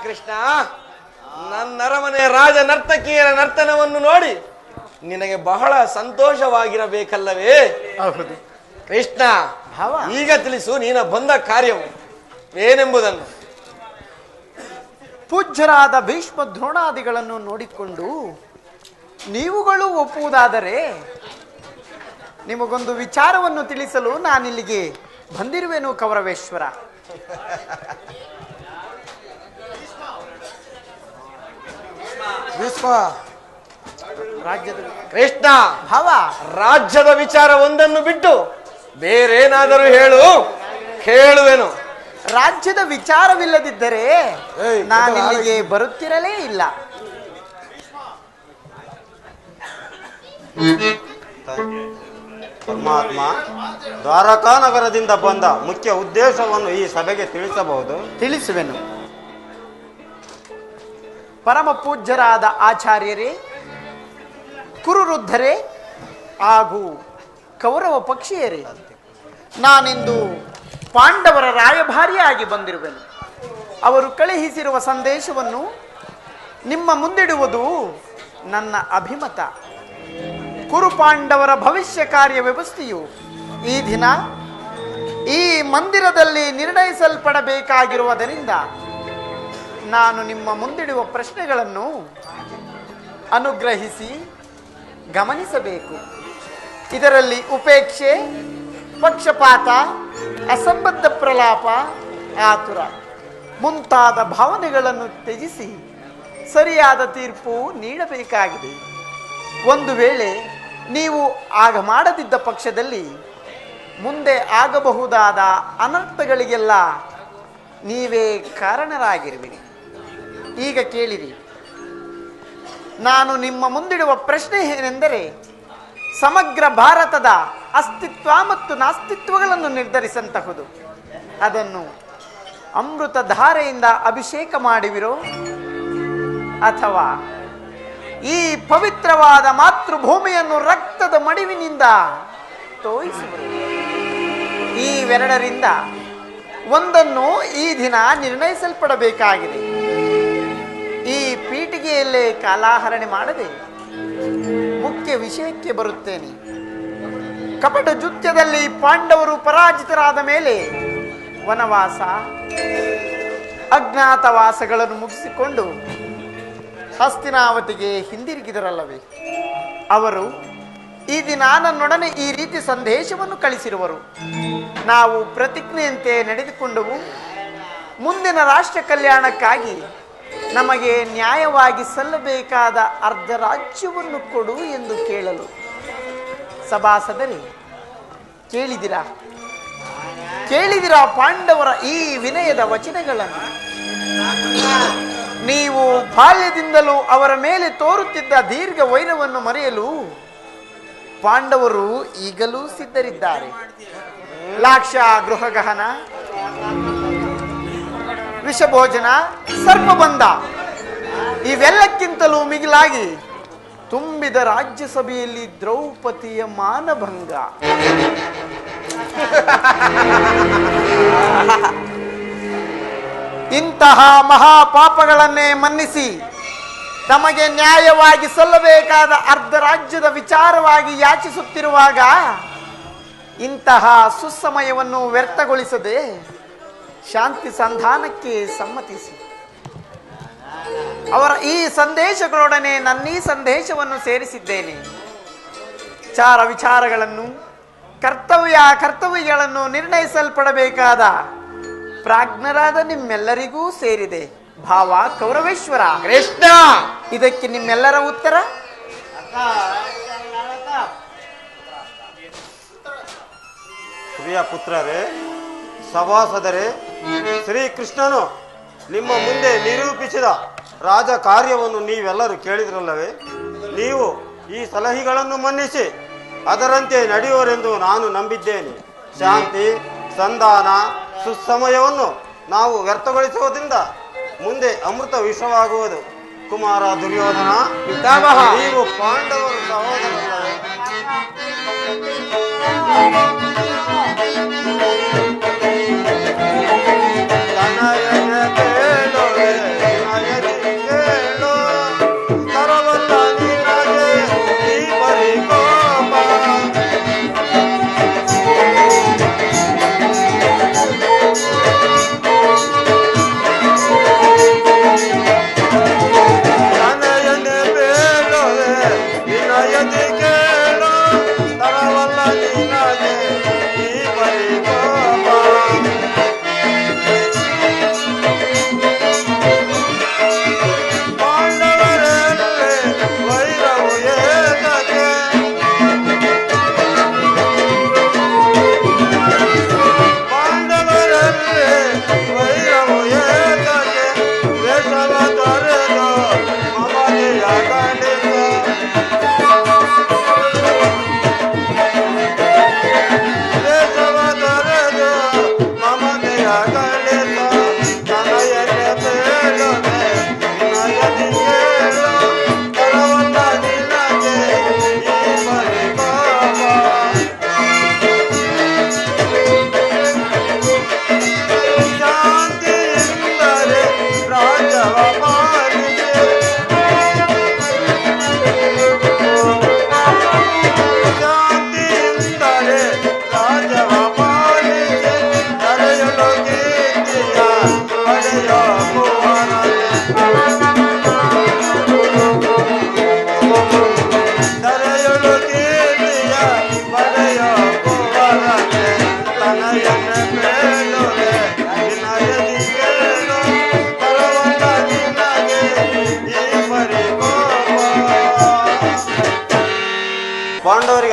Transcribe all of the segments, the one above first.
ಕೃಷ್ಣ, ನನ್ನ ಅರಮನೆಯ ರಾಜ ನರ್ತಕಿಯರ ನರ್ತನವನ್ನು ನೋಡಿ ನಿನಗೆ ಬಹಳ ಸಂತೋಷವಾಗಿರಬೇಕಲ್ಲವೇ? ಹೌದು ಕೃಷ್ಣ, ಈಗ ತಿಳಿಸು ನೀನು ಬಂದ ಕಾರ್ಯವು ಏನೆಂಬುದನ್ನು. ಪೂಜ್ಯರಾದ ಭೀಷ್ಮ ದ್ರೋಣಾದಿಗಳನ್ನು ನೋಡಿಕೊಂಡು ನೀವುಗಳು ಒಪ್ಪುವುದಾದರೆ ನಿಮಗೊಂದು ವಿಚಾರವನ್ನು ತಿಳಿಸಲು ನಾನಿಲ್ಲಿಗೆ ಬಂದಿರುವೆನು ಕೌರವೇಶ್ವರ. ರಾಜ್ಯದ ಕೃಷ್ಣ, ರಾಜ್ಯದ ವಿಚಾರ ಒಂದನ್ನು ಬಿಟ್ಟು ಬೇರೇನಾದರೂ ಹೇಳು, ಕೇಳುವೆನು. ರಾಜ್ಯದ ವಿಚಾರವಿಲ್ಲದಿದ್ದರೆ ನಾನಿಲ್ಲಿಗೆ ಬರುತ್ತಿರಲೇ ಇಲ್ಲ. ಪರಮಾತ್ಮ, ದ್ವಾರಕಾ ನಗರದಿಂದ ಬಂದ ಮುಖ್ಯ ಉದ್ದೇಶವನ್ನು ಈ ಸಭೆಗೆ ತಿಳಿಸಬಹುದು? ತಿಳಿಸುವೆನು. ಪರಮ ಪೂಜ್ಯರಾದ ಆಚಾರ್ಯರೇ, ಕುರುವೃದ್ಧರೇ ಹಾಗೂ ಕೌರವ ಪಕ್ಷೀಯರೇ, ನಾನಿಂದು ಪಾಂಡವರ ರಾಯಭಾರಿಯಾಗಿ ಬಂದಿರುವೆನು. ಅವರು ಕಳುಹಿಸಿರುವ ಸಂದೇಶವನ್ನು ನಿಮ್ಮ ಮುಂದಿಡುವುದು ನನ್ನ ಅಭಿಮತ. ಕುರುಪಾಂಡವರ ಭವಿಷ್ಯ ಕಾರ್ಯ ವ್ಯವಸ್ಥೆಯು ಈ ದಿನ ಈ ಮಂದಿರದಲ್ಲಿ ನಿರ್ಣಯಿಸಲ್ಪಡಬೇಕಾಗಿರುವುದರಿಂದ ನಾನು ನಿಮ್ಮ ಮುಂದಿಡುವ ಪ್ರಶ್ನೆಗಳನ್ನು ಅನುಗ್ರಹಿಸಿ ಗಮನಿಸಬೇಕು. ಇದರಲ್ಲಿ ಉಪೇಕ್ಷೆ, ಪಕ್ಷಪಾತ, ಅಸಂಬದ್ಧ ಪ್ರಲಾಪ, ಆತುರ ಮುಂತಾದ ಭಾವನೆಗಳನ್ನು ತ್ಯಜಿಸಿ ಸರಿಯಾದ ತೀರ್ಪು ನೀಡಬೇಕಾಗಿದೆ. ಒಂದು ವೇಳೆ ನೀವು ಆಗ ಮಾಡದಿದ್ದ ಪಕ್ಷದಲ್ಲಿ ಮುಂದೆ ಆಗಬಹುದಾದ ಅನರ್ಥಗಳಿಗೆಲ್ಲ ನೀವೇ ಕಾರಣರಾಗಿರುವಿರಿ. ಈಗ ಕೇಳಿರಿ. ನಾನು ನಿಮ್ಮ ಮುಂದಿಡುವ ಪ್ರಶ್ನೆ ಏನೆಂದರೆ, ಸಮಗ್ರ ಭಾರತದ ಅಸ್ತಿತ್ವ ಮತ್ತು ನಾಸ್ತಿತ್ವಗಳನ್ನು ನಿರ್ಧರಿಸಂತಹುದು. ಅದನ್ನು ಅಮೃತ ಧಾರೆಯಿಂದ ಅಭಿಷೇಕ ಮಾಡುವಿರೋ ಅಥವಾ ಈ ಪವಿತ್ರವಾದ ಮಾತೃಭೂಮಿಯನ್ನು ರಕ್ತದ ಮಡಿವಿನಿಂದ ತೋಯಿಸುವರು? ಇವೆರಡರಿಂದ ಒಂದನ್ನು ಈ ದಿನ ನಿರ್ಣಯಿಸಲ್ಪಡಬೇಕಾಗಿದೆ. ಈ ಪೀಠಿಗೆಯಲ್ಲೇ ಕಾಲಾಹರಣೆ ಮಾಡದೆ ಮುಖ್ಯ ವಿಷಯಕ್ಕೆ ಬರುತ್ತೇನೆ. ಕಪಟ ಯುದ್ಧದಲ್ಲಿ ಪಾಂಡವರು ಪರಾಜಿತರಾದ ಮೇಲೆ ವನವಾಸ, ಅಜ್ಞಾತವಾಸಗಳನ್ನು ಮುಗಿಸಿಕೊಂಡು ಹಸ್ತಿನಾವತಿಗೆ ಹಿಂದಿರುಗಿದರಲ್ಲವೇ? ಅವರು ಈ ದಿನ ನನ್ನೊಡನೆ ಈ ರೀತಿ ಸಂದೇಶವನ್ನು ಕಳಿಸಿರುವರು. ನಾವು ಪ್ರತಿಜ್ಞೆಯಂತೆ ನಡೆದುಕೊಂಡವು. ಮುಂದಿನ ರಾಷ್ಟ್ರ ಕಲ್ಯಾಣಕ್ಕಾಗಿ ನಮಗೆ ನ್ಯಾಯವಾಗಿ ಸಲ್ಲಬೇಕಾದ ಅರ್ಧ ರಾಜ್ಯವನ್ನು ಕೊಡು ಎಂದು ಕೇಳಲು. ಸಭಾಸದರೇ, ಕೇಳಿದಿರಾ ಪಾಂಡವರ ಈ ವಿನಯದ ವಚನಗಳನ್ನು? ನೀವು ಬಾಲ್ಯದಿಂದಲೂ ಅವರ ಮೇಲೆ ತೋರುತ್ತಿದ್ದ ದೀರ್ಘ ವೈರವನ್ನು ಮರೆಯಲು ಪಾಂಡವರು ಈಗಲೂ ಸಿದ್ಧರಿದ್ದಾರೆ. ಲಾಕ್ಷ ಗೃಹಗಹನ, ವಿಷಭೋಜನ, ಸರ್ಪಬಂಧ ಇವೆಲ್ಲಕ್ಕಿಂತಲೂ ಮಿಗಿಲಾಗಿ ತುಂಬಿದ ರಾಜ್ಯಸಭೆಯಲ್ಲಿ ದ್ರೌಪದಿಯ ಮಾನಭಂಗ. ಇಂತಹ ಮಹಾಪಾಪಗಳನ್ನೇ ಮನ್ನಿಸಿ ತಮಗೆ ನ್ಯಾಯವಾಗಿ ಸಲ್ಲಬೇಕಾದ ಅರ್ಧ ರಾಜ್ಯದ ವಿಚಾರವಾಗಿ ಯಾಚಿಸುತ್ತಿರುವಾಗ ಇಂತಹ ಸುಸಮಯವನ್ನು ವ್ಯರ್ಥಗೊಳಿಸದೆ ಶಾಂತಿ ಸಂಧಾನಕ್ಕೆ ಸಮ್ಮತಿಸಿ ಅವರ ಈ ಸಂದೇಶಗಳೊಡನೆ ನನ್ನ ಈ ಸಂದೇಶವನ್ನು ಸೇರಿಸಿದ್ದೇನೆ. ವಿಚಾರಗಳನ್ನು, ಕರ್ತವ್ಯಗಳನ್ನು ನಿರ್ಣಯಿಸಲ್ಪಡಬೇಕಾದ ಪ್ರಾಜ್ಞರಾದ ನಿಮ್ಮೆಲ್ಲರಿಗೂ ಸೇರಿದೆ. ಭಾವ ಕೌರವೇಶ್ವರ. ಕೃಷ್ಣ, ಇದಕ್ಕೆ ನಿಮ್ಮೆಲ್ಲರ ಉತ್ತರ? ಪ್ರಿಯ ಪುತ್ರರೇ, ಸಭಾಸದರೇ, ಶ್ರೀಕೃಷ್ಣನು ನಿಮ್ಮ ಮುಂದೆ ನಿರೂಪಿಸಿದ ರಾಜ ಕಾರ್ಯವನ್ನು ನೀವೆಲ್ಲರೂ ಕೇಳಿದ್ರಲ್ಲವೇ? ನೀವು ಈ ಸಲಹೆಗಳನ್ನು ಮನ್ನಿಸಿ ಅದರಂತೆ ನಡೆಯುವರೆಂದು ನಾನು ನಂಬಿದ್ದೇನೆ. ಶಾಂತಿ, ಸಂಧಾನ, ಸುಸಮಯವನ್ನು ನಾವು ವ್ಯರ್ಥಗೊಳಿಸುವುದರಿಂದ ಮುಂದೆ ಅಮೃತ ವಿಷವಾಗುವುದು. ಕುಮಾರ ದುರ್ಯೋಧನ, ನೀವು ಪಾಂಡವರು ಸಹೋದರರಲ್ಲವೇ?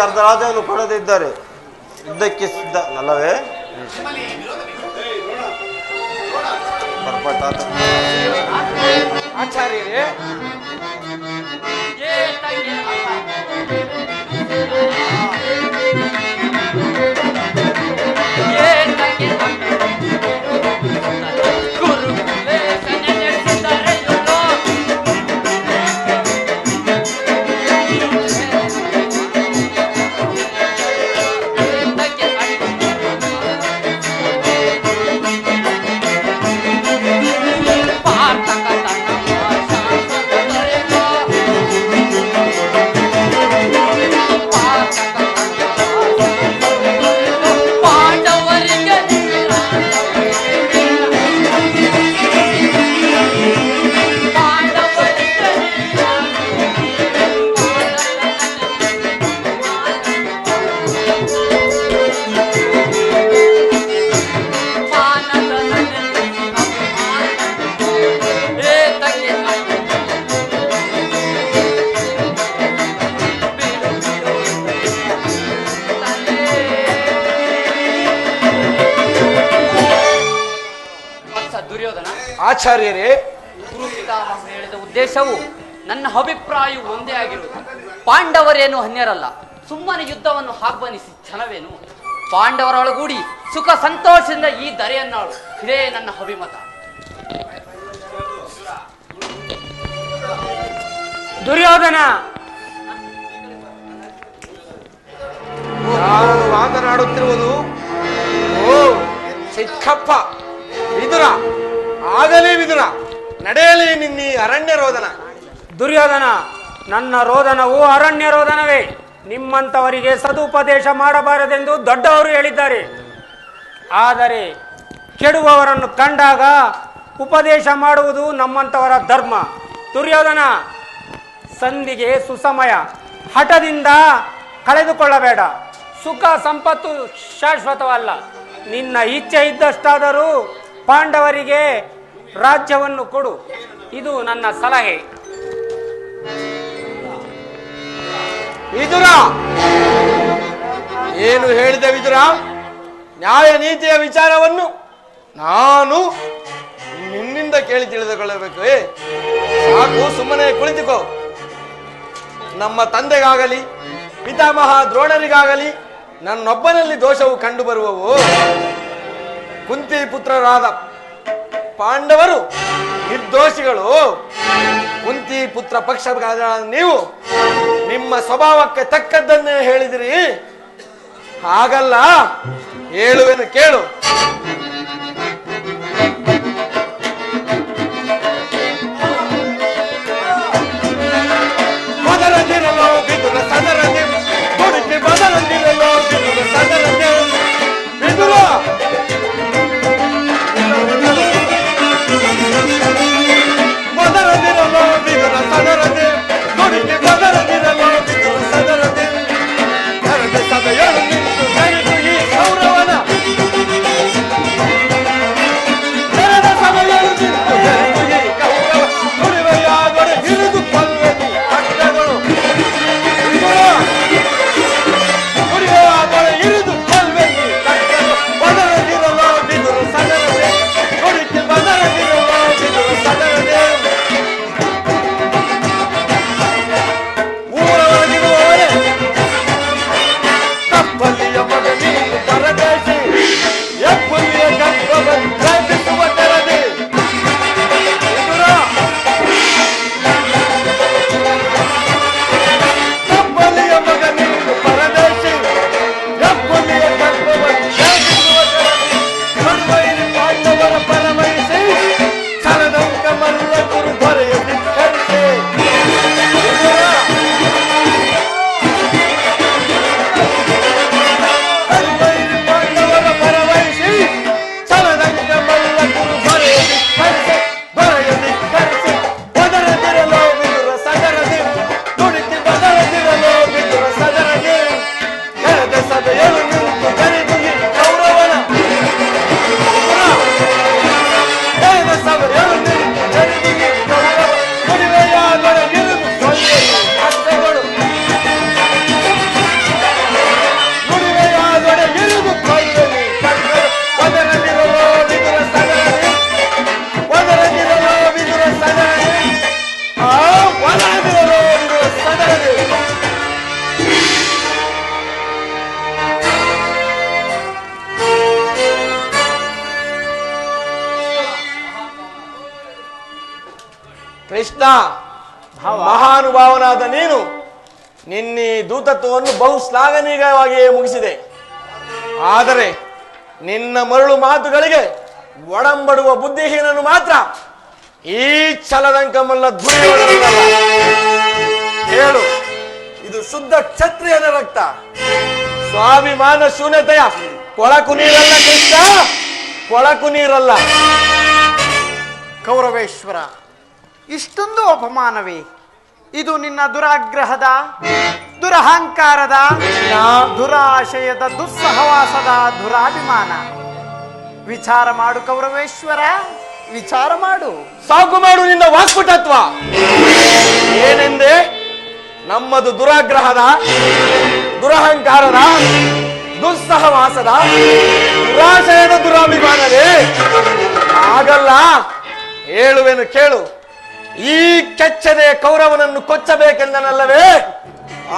ಅರ್ಧರಾಜ್ಯವನ್ನು ಕೊಡದಿದ್ದರೆ ಯುದ್ಧಕ್ಕೆ ಸಿದ್ಧ ನಲ್ಲವೇ? ಬರ್ಪಟ್ಟಾತ ಆಚಾರ್ಯರೇ, ಆಚಾರ್ಯರೇ, ಗುರು ಪಿತಾಮಹ ಹೇಳಿದ ಉದ್ದೇಶವು ನನ್ನ ಅಭಿಪ್ರಾಯವು ಒಂದೇ ಆಗಿರುವುದು. ಪಾಂಡವರೇನು ಅನ್ಯರಲ್ಲ, ಸುಮ್ಮನೆ ಯುದ್ಧವನ್ನು ಆಹ್ವಾನಿಸಿ ಛಲವೇನು? ಪಾಂಡವರೊಳಗೂಡಿ ಸುಖ ಸಂತೋಷದಿಂದ ಈ ಧರೆಯನ್ನಾಳು, ಇದೇ ನನ್ನ ಅಭಿಮತ. ದುರ್ಯೋಧನ, ಯಾರು ಮಾತನಾಡುತ್ತಿರುವುದು? ಓ ಚಿಕ್ಕಪ್ಪ ವಿದುರ, ಆಗಲೇ ವಿದುರ, ನಡೆಯಲಿ ನಿನ್ನೀ ಅರಣ್ಯ ರೋದನ. ದುರ್ಯೋಧನ, ನನ್ನ ರೋದನವು ಅರಣ್ಯ ರೋದನವೇ. ನಿಮ್ಮಂಥವರಿಗೆ ಸದುಪದೇಶ ಮಾಡಬಾರದೆಂದು ದೊಡ್ಡವರು ಹೇಳಿದ್ದಾರೆ. ಆದರೆ ಕೆಡುವವರನ್ನು ಕಂಡಾಗ ಉಪದೇಶ ಮಾಡುವುದು ನಮ್ಮಂಥವರ ಧರ್ಮ. ದುರ್ಯೋಧನ, ಸಂಧಿಗೆ ಸುಸಮಯ, ಹಠದಿಂದ ಕಳೆದುಕೊಳ್ಳಬೇಡ. ಸುಖ ಸಂಪತ್ತು ಶಾಶ್ವತವಲ್ಲ. ನಿನ್ನ ಇಚ್ಛೆ ಇದ್ದಷ್ಟಾದರೂ ಪಾಂಡವರಿಗೆ ರಾಜ್ಯವನ್ನು ಕೊಡು. ಇದು ನನ್ನ ಸಲಹೆ. ವಿದುರ, ಏನು ಹೇಳಿದೆ ವಿದುರ? ನ್ಯಾಯ ನೀತಿಯ ವಿಚಾರವನ್ನು ನಾನು ನಿನ್ನಿಂದ ಕೇಳಿ ತಿಳಿದುಕೊಳ್ಳಬೇಕು. ಸಾಕು, ಸುಮ್ಮನೆ ಕುಳಿತುಕೋ. ನಮ್ಮ ತಂದೆಗಾಗಲಿ ಪಿತಾಮಹ ದ್ರೋಣರಿಗಾಗಲಿ ನನ್ನೊಬ್ಬನಲ್ಲಿ ದೋಷವು ಕಂಡು ಬರುವವು. ಕುಂತಿ ಪುತ್ರರಾದ ಪಾಂಡವರು ನಿರ್ದೋಷಿಗಳು. ಕುಂತಿ ಪುತ್ರ ಪಕ್ಷ ನೀವು ನಿಮ್ಮ ಸ್ವಭಾವಕ್ಕೆ ತಕ್ಕದ್ದನ್ನೇ ಹೇಳಿದಿರಿ. ಹಾಗಲ್ಲ, ಹೇಳುವೆನು ಕೇಳು. ಮೊದಲಂದಿರಲೋ ಬಿದುರ ಸದರದೆ, ಕೊಡುಗೆ ಮೊದಲಂದಿರಲೋ ಬಿದುರ ಸದರದೆ. ಬಿದುರ ಮೊದಲಂದಿರಲೋ ಬಿದುರ ಸದರದೆ, ಕೊಡುಗೆ ಮೊದಲಂದಿರಲೋ ಬಿದುರ ಸದರದೆ. ಕರದೆ ಸಭೆಯೊಳು ನಿಂತು ಕರೆದು ಈ ಕೌರವನ ಕೃಷ್ಣ, ಮಹಾನುಭಾವನಾದ ನೀನು ನಿನ್ನೆ ದೂತತ್ವವನ್ನು ಬಹು ಶ್ಲಾಘನೀಯವಾಗಿಯೇ ಮುಗಿಸಿದೆ. ಆದರೆ ನಿನ್ನ ಮರಳು ಮಾತುಗಳಿಗೆ ಒಡಂಬಡುವ ಬುದ್ಧಿಹೀನನು ಮಾತ್ರ ಈ ಛಲದಂಕಮಲ್ಲ ದುರ್ಯೋಧನನಲ್ಲ. ಹೇಳು, ಇದು ಶುದ್ಧ ಕ್ಷತ್ರಿಯನ ರಕ್ತ, ಸ್ವಾಭಿಮಾನ ಶೂನ್ಯತೆಯ ಕೊಳಕು ನೀರಲ್ಲ ಕೃಷ್ಣ, ಕೊಳಕು ನೀರಲ್ಲ. ಕೌರವೇಶ್ವರ, ಇಷ್ಟೊಂದು ಅಪಮಾನವೇ? ಇದು ನಿನ್ನ ದುರಾಗ್ರಹದ, ದುರಹಂಕಾರದ, ದುರಾಶಯದ, ದುಸ್ಸಹವಾಸದ ದುರಾಭಿಮಾನ. ವಿಚಾರ ಮಾಡು ಕೌರವೇಶ್ವರ, ವಿಚಾರ ಮಾಡು. ಸಾಕು ಮಾಡು ನಿನ್ನ ವಾಕ್ಪಟತ್ವ. ಏನೆಂದೆ? ನಮ್ಮದು ದುರಾಗ್ರಹದ, ದುರಹಂಕಾರದ, ದುಸ್ಸಹವಾಸದ, ದುರಾಶಯದ ದುರಾಭಿಮಾನವೇ? ಆಗಲ್ಲ. ಹೇಳುವೆನು ಕೇಳು. ಈ ಕೆಚ್ಚದೆ ಕೌರವನನ್ನು ಕೊಚ್ಚಬೇಕೆಂದನಲ್ಲವೇ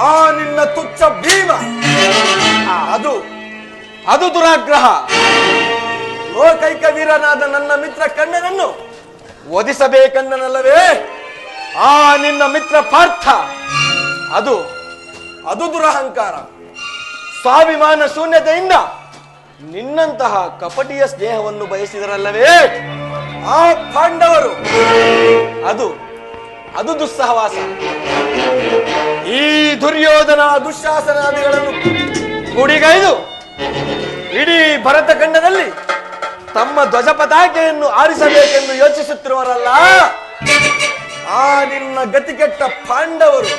ಆ ನಿನ್ನ ತುಚ್ಛ ಭೀಮ? ಅದು ದುರಾಗ್ರಹ. ಲೋಕೈಕ ವೀರನಾದ ನನ್ನ ಮಿತ್ರ ಕಣ್ಣನನ್ನು ವಧಿಸಬೇಕೆಂದನಲ್ಲವೇ ಆ ನಿನ್ನ ಮಿತ್ರ ಪಾರ್ಥ? ಅದು ದುರಹಂಕಾರ. ಸ್ವಾಭಿಮಾನ ಶೂನ್ಯತೆಯಿಂದ ನಿನ್ನಂತಹ ಕಪಟಿಯ ಸ್ನೇಹವನ್ನು ಬಯಸಿದರಲ್ಲವೇ ಆ ಪಾಂಡವರು? ಅದು ದುಸ್ಸಹವಾಸ. ಈ ದುರ್ಯೋಧನ ದುಶ್ಯಾಸನಾದಿಗಳನ್ನು ಗುಡಿಗೈದು ಇಡೀ ಭರತ ಖಂಡದಲ್ಲಿ ತಮ್ಮ ಧ್ವಜ ಪತಾಕೆಯನ್ನು ಆರಿಸಬೇಕೆಂದು ಯೋಚಿಸುತ್ತಿರುವರಲ್ಲ ಆ ನಿನ್ನ ಗತಿಕೆಟ್ಟ ಪಾಂಡವರು.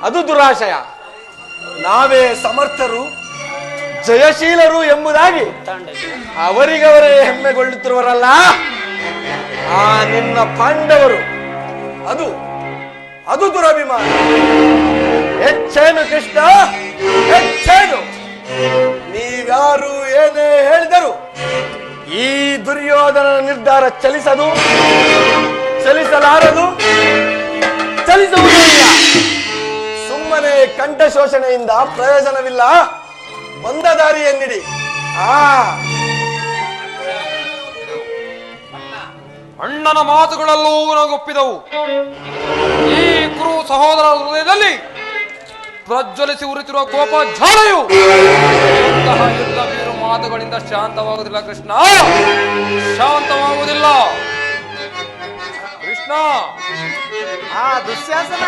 ಅದು ದುರಾಶಯ. ನಾವೇ ಸಮರ್ಥರು, ಜಯಶೀಲರು ಎಂಬುದಾಗಿ ಅವರಿಗವರೇ ಹೆಮ್ಮೆಗೊಳ್ಳುತ್ತಿರುವರಲ್ಲ ಆ ನಿನ್ನ ಪಾಂಡವರು. ಅದು ದುರಭಿಮಾನ. ಹೆಚ್ಚೇನು ಕೃಷ್ಣ, ಹೆಚ್ಚೇನು? ನೀವ್ಯಾರು ಏನೇ ಹೇಳಿದರು ಈ ದುರ್ಯೋಧನ ನಿರ್ಧಾರ ಚಲಿಸಲಾರದು, ಚಲಿಸುವುದಿಲ್ಲ. ಸುಮ್ಮನೆ ಕಂಠ ಶೋಷಣೆಯಿಂದ ಪ್ರಯೋಜನವಿಲ್ಲ. ಬಂದ ದಾರಿಯನ್ನಿಡಿ. ಅಣ್ಣನ ಮಾತುಗಳಲ್ಲೂ ನಗೊಪ್ಪಿದವು. ಈ ಕುರು ಸಹೋದರ ಹೃದಯದಲ್ಲಿ ಪ್ರಜ್ವಲಿಸಿ ಉರಿತಿರುವ ಕೋಪ ಜ್ವಾಲೆಯು ಇಂತಹ ಯುದ್ಧ ಬೀರು ಮಾತುಗಳಿಂದ ಶಾಂತವಾಗುವುದಿಲ್ಲ ಕೃಷ್ಣ, ಶಾಂತವಾಗುವುದಿಲ್ಲ ಕೃಷ್ಣ. ದುಶ್ಯಾಸನ,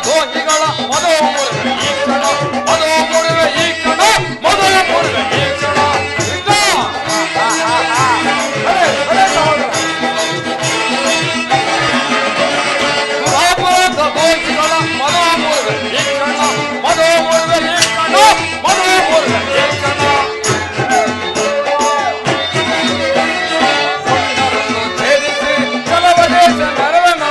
ಧೋನಿಗಳ ಮದೋ ಮುರಿವೆ ಈ ಕ್ಷಣ, ಮದೋ ಮುರಿವೆ ಈ ಕ್ಷಣ, ಮದೋ ಮುರಿವೆ ಈ ಕ್ಷಣ ಕೃಷ್ಣ. ಧೋನಿಗಳ ಮದೋ ಮುರಿವೆ ಈ ಕ್ಷಣ, ಮದೋ ಮುರಿವೆ ಈ ಕ್ಷಣ, ಮದೋ ಮುರಿವೆ ಈ ಕ್ಷಣ. ಛೇದಿಸಿ ಜಲವದೇಶ ನೆರವನ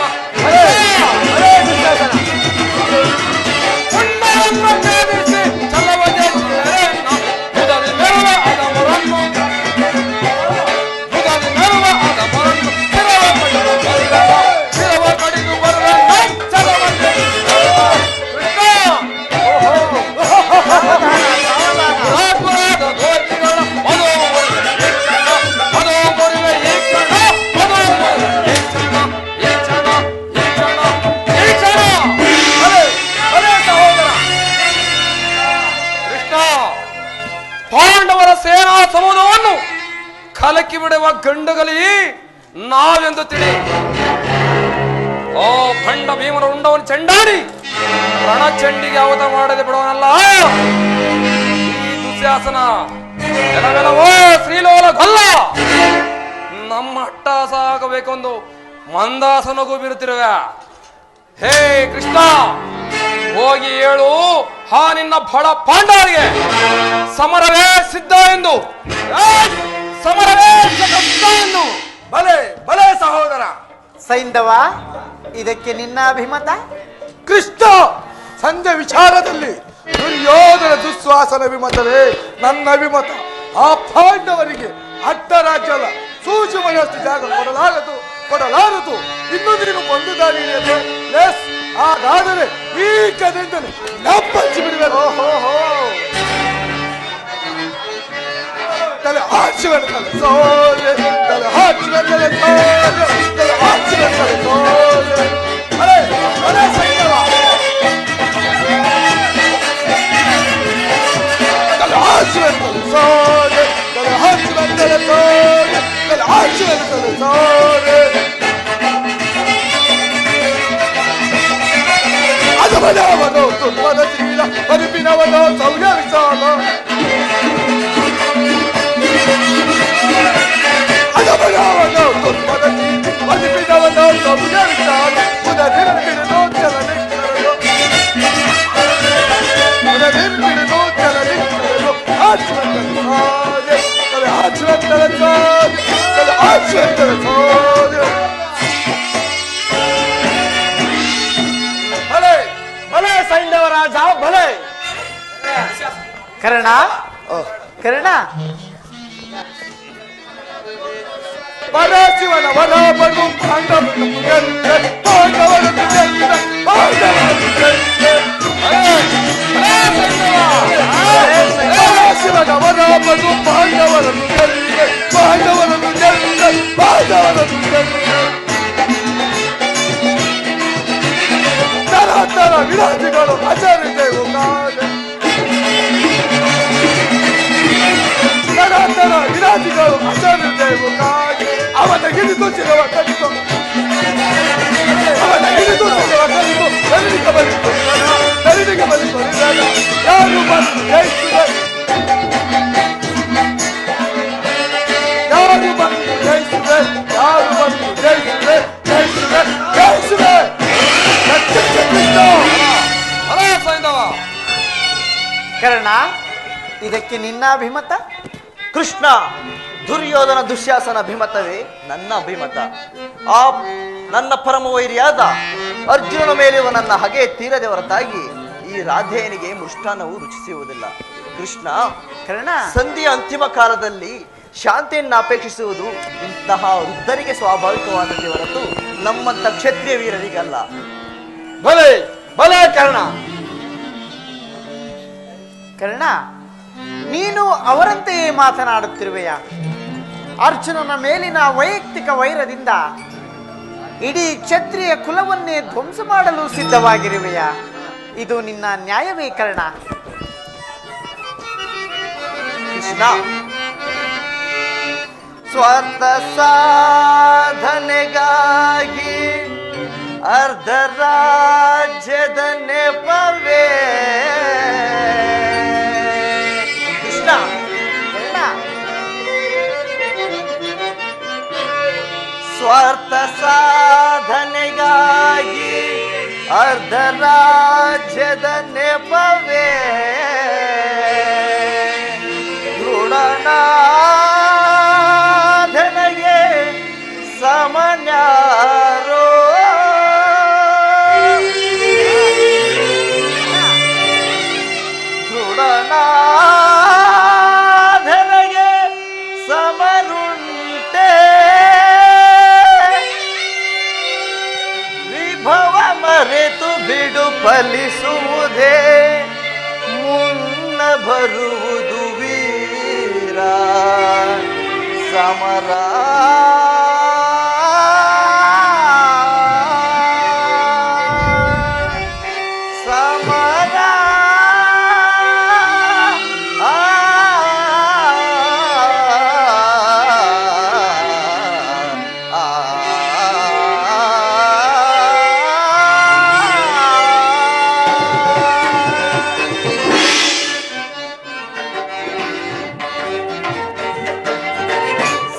ಪಾಂಡವರ ಸೇನಾ ಸಮೂಹವನ್ನು ಕಲಕಿ ಬಿಡುವ ಗಂಡುಗಲಿ ನಾವೆಂದು ತಿಳಿ. ಓ ಭಂಡ ಭೀಮನ ಉಂಡವನ್ನು ಚೆಂಡಾಡಿ ರಣಚಂಡಿಗೆ ಅವತ ಮಾಡದೆ ಬಿಡುವನಲ್ಲ ಈ ದುಶ್ಯಾಸನ. ಕೆಲವೆಲ್ಲವೋ ಶ್ರೀಲೋಲ ಗೊಲ್ಲ ನಮ್ಮ ಅಟ್ಟಹಾಸ ಆಗಬೇಕೆಂದು ಮಂದಾಸನಗೂ ಬೀರುತ್ತಿರುವೆ. ಹೇ ಕೃಷ್ಣ, ಹೋಗಿ ಹೇಳು ಹಾ ನಿನ್ನ ಬಡ ಪಾಂಡವರಿಗೆ ಸಮರವೇ ಸಿದ್ಧ ಎಂದು, ಸಮರವೇ ಸಿದ್ಧ ಎಂದು. ಬಲೆ ಬಲೆ ಸಹೋದರ ಸೈಂಧವ, ಇದಕ್ಕೆ ನಿನ್ನ ಅಭಿಮತ? ಕೃಷ್ಣ, ಸಂಜೆ ವಿಚಾರದಲ್ಲಿ ದುರ್ಯೋಧನ ದುಶ್ವಾಸನ ಅಭಿಮತವೇ ನನ್ನ ಅಭಿಮತ. ಆ ಪಾಂಡವರಿಗೆ ಅಡ್ಡ ರಾಜ್ಯದ ಸೂಚಿ ಮನೆಯಷ್ಟು ಜಾಗ ಕೊಡಲಾರದು. ಇನ್ನು ನೀನು ಒಂದು ದಾರಿ ಹಾಗಾದರೆ ಈ ಕಡೆಯಿಂದಲೇ ನಪ್ಪಚ್ಚಿ ಬಿಡುವರು. ತಲೆ ಹಾಚಿ ಬರ್ತದೆ ಸೋಲೆ, ತಲೆ ಹಾಚಿ ಬರ್ತದೆ ಸೋಲೆ, ತಲೆ ಹಾಚಿ ಬರ್ತದೆ ಸೋಲೆ. ಅರೆ ಅರೆ ಸೈನ್ಯವ ತಲೆ ಹಾಚಿ ಬರ್ತದೆ ಸೋಲೆ, ತಲೆ ಹಾಚಿ ಬರ್ತದೆ ಸೋಲೆ, ತಲೆ ಹಾಚಿ ಬರ್ತದೆ ಸೋಲೆ. ಅದವನವನು ತುಪ್ಪದ ಚೀಲ ಬದುಪಿನವನು ಸೌರ್ಯ ವಿಶಾಲ. ಅದವನವನು ತುಪ್ಪದ ಚೀಲ ಬದುಪಿನವನು ಸೌರ್ಯ ವಿಶಾಲ. ಉದರಿಪಿಡಿದು ಚಲನಿಕ್ಕರಲು, ಉದರಿಪಿಡಿದು ಚಲನಿಕ್ಕರಲು. ಆಚುವಂತಲೆ ಸಾಧೆ, ತಲೆ ಆಚುವಂತಲೆ ಸಾಧೆ, ತಲೆ ಆಚುವಂತಲೆ ಸಾಧೆ. ಭಲೆ ಸೈನ್ಯವ ರಾಜ ಭಲೆ. ಕರ್ಣ ಕರ್ಣ ಪರಶಿವನ ವರ ಪಡು ಪಾಂಡವನು ಗೆಲ್ಲೆ, ಪಾಂಡವನು ಗೆಲ್ಲೆ, ಪಾಂಡವನು ಗೆಲ್ಲೆ. ಪರಶಿವನ ವರ ಪಡು ಪಾಂಡವನು ಗೆಲ್ಲೆ, ಪಾಂಡವನು ಗೆಲ್ಲೆ, ಪಾಂಡವನು ಗೆಲ್ಲೆ. ತರ ವಿರಾಜಿಗಳು ಆಚರಿಸೆವು ಕಾಲೆ, ತರ ವಿರಾಜಿಗಳು ಆಚರಿಸೆವು ಕಾಲೆ. ಅವನ ಹಿಡಿದು ಚಿರವ ಕಡಿತು, ಅವನ ಹಿಡಿದು ಚಿರವ ಕಡಿತು. ನಲಿನಿಗೆ ಬಲಿತು, ನಲಿನಿಗೆ ಬಲಿತು. ಯಾರು ಬಂದು ಜಯಿಸಿದೆ, ಯಾರು ಬಂದು ಜಯಿಸಿದೆ, ಯಾರು ಬಂದು ಜಯಿಸಿದೆ, ಜಯಿಸಿದೆ, ಜಯಿಸಿದೆ. ಕರ್ಣ, ಇದಕ್ಕೆ ನಿನ್ನ ಅಭಿಮತ? ಕೃಷ್ಣ, ದುರ್ಯೋಧನ ದುಶ್ಯಾಸನ ಅಭಿಮತವೇ ನನ್ನ ಅಭಿಮತ. ಆ ನನ್ನ ಪರಮ ವೈರಿಯಾದ ಅರ್ಜುನನ ಮೇಲಿರುವ ನನ್ನ ಹಗೆ ತೀರದೆ ಹೊರತಾಗಿ ಈ ರಾಧೇಯನಿಗೆ ಮೃಷ್ಟಾನ್ನವು ರುಚಿಸುವುದಿಲ್ಲ. ಕೃಷ್ಣ, ಕರ್ಣ, ಸಂಧಿಯ ಅಂತಿಮ ಕಾಲದಲ್ಲಿ ಶಾಂತಿಯನ್ನು ಅಪೇಕ್ಷಿಸುವುದು ಇಂತಹ ವೃದ್ಧರಿಗೆ ಸ್ವಾಭಾವಿಕವಾದದ್ದೇ ಹೊರತು ನಮ್ಮಂತ ಕ್ಷತ್ರಿಯ ವೀರರಿಗಲ್ಲ. ಭಲೆ ಭಲೆ ಕರ್ಣ. ಕರ್ಣ, ನೀನು ಅವರಂತೆಯೇ ಮಾತನಾಡುತ್ತಿರುವೆಯ? ಅರ್ಜುನನ ಮೇಲಿನ ವೈಯಕ್ತಿಕ ವೈರದಿಂದ ಇಡೀ ಕ್ಷತ್ರಿಯ ಕುಲವನ್ನೇ ಧ್ವಂಸ ಮಾಡಲು ಸಿದ್ಧವಾಗಿರುವೆಯ? ಇದು ನಿನ್ನ ನ್ಯಾಯವೇ ಕರ್ಣ? ಕೃಷ್ಣ, ಸ್ವಾರ್ಥ ಸಾಧನೆಗಾಗಿ ಅರ್ಧ ರಾಜ್ಯದ ನೆಪವೇ. ಕೃಷ್ಣ, ಕರ್ಣ, ಸ್ವಾರ್ಥ ಸಾಧನೆಗಾಗಿ ಅರ್ಧ ರಾಜ್ಯದ ನೆಪವೇ. ದೃಢನಾಧನೆಗೆ ಸಮನ್ಯಾರೋ. ದೃಢನಾಧನೆಗೆ ಸಮರುಂಟೆ. ವಿಭವ ಮರೆತು ಬಿಡು ಫಲಿಸುವುದೇ ಮುನ್ನ ಬರುವುದು ವೀರ ಸಮರ. ಸಮರ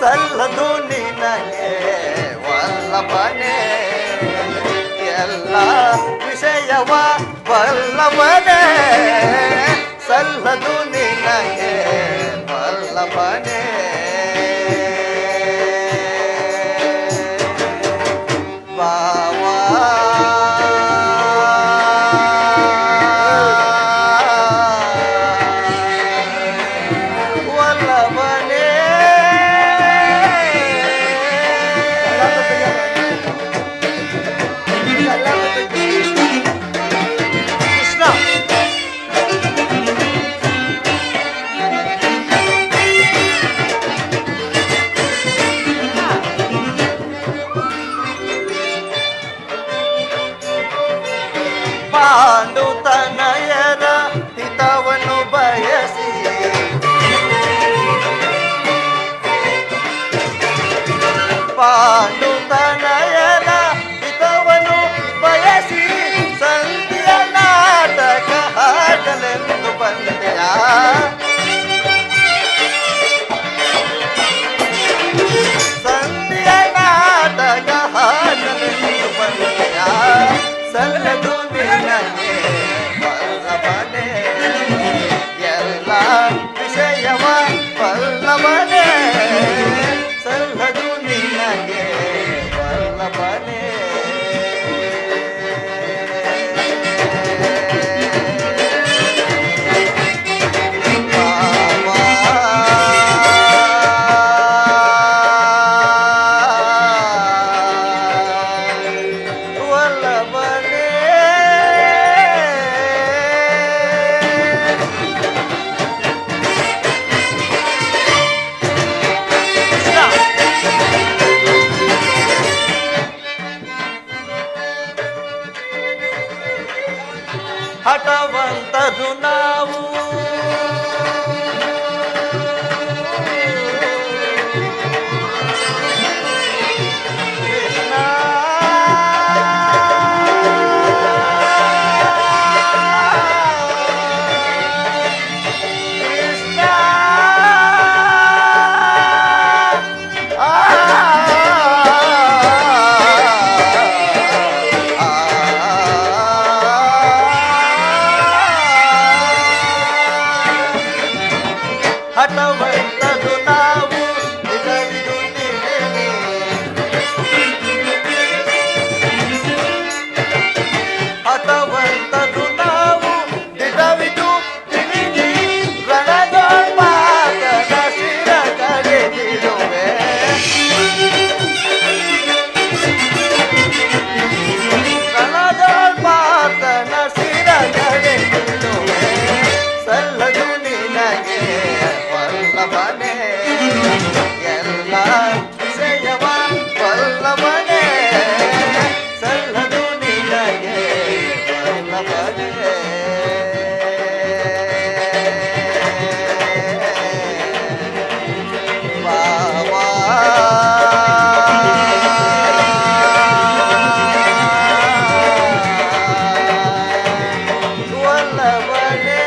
ಸಲ್ಲದು ನಿನಗೆ ವಲ್ಲಭನೇ ಎಲ್ಲ ವಿಷಯವ ವಲ್ಲಭನೇ. ಸಲ್ಲದು ನಿನಗೆ ವಲ್ಲಭನೇ. ಪಾಂಡುತನಯರ ಹಿತವನ್ನು ಬಯಸಿ ಪಾಂಡುತನಯರ ಹಿತವನ್ನು ಬಯಸಿ ಸಂಧಿಯ ನಾಟಕ ಹಾಡಲೆಂದು ಬಂದೆಯ ಸಂಧಿಯ ನಾಟಕ ಹಾಡಲೆಂದು ಬಂದೆಯ ಸಲ್ಲದು ನಿನಗೆ ವಲ್ಲಭನೆ ಎಲ್ಲ ವಿಷಯವ ವಲ್ಲಭನೆ ಸಲ್ಲದು ನಿನಗೆ ವಲ್ಲಭನೆ ಹಠವಂತರು ನಾವು ಕೃಷ್ಣ ಕೃಷ್ಣ ಹಠವಂತರು ನಾವು ಇದನ್ನು ತಿಳಿದೆ ಹಠವಂತರು ನಾವು ದಿಟವಿದು ತಿಳಿದಿ ರಣದೋಪಾದನ ಶಿರ ಕಡೆದಿರುವೆ ರಣದೋಪಾದನ ಶಿರ ಕಡೆದಿರುವೆ ಸಲ್ಲದು ನಿನಗೆ ವಲ್ಲಭನೆ ಎಲ್ಲ ವಿಷಯವ ವಲ್ಲಭನೆ ಸಲ್ಲದು ನಿನಗೆ ವಲ್ಲಭನೆ ವಾವಾ ವಲ್ಲಭನೆ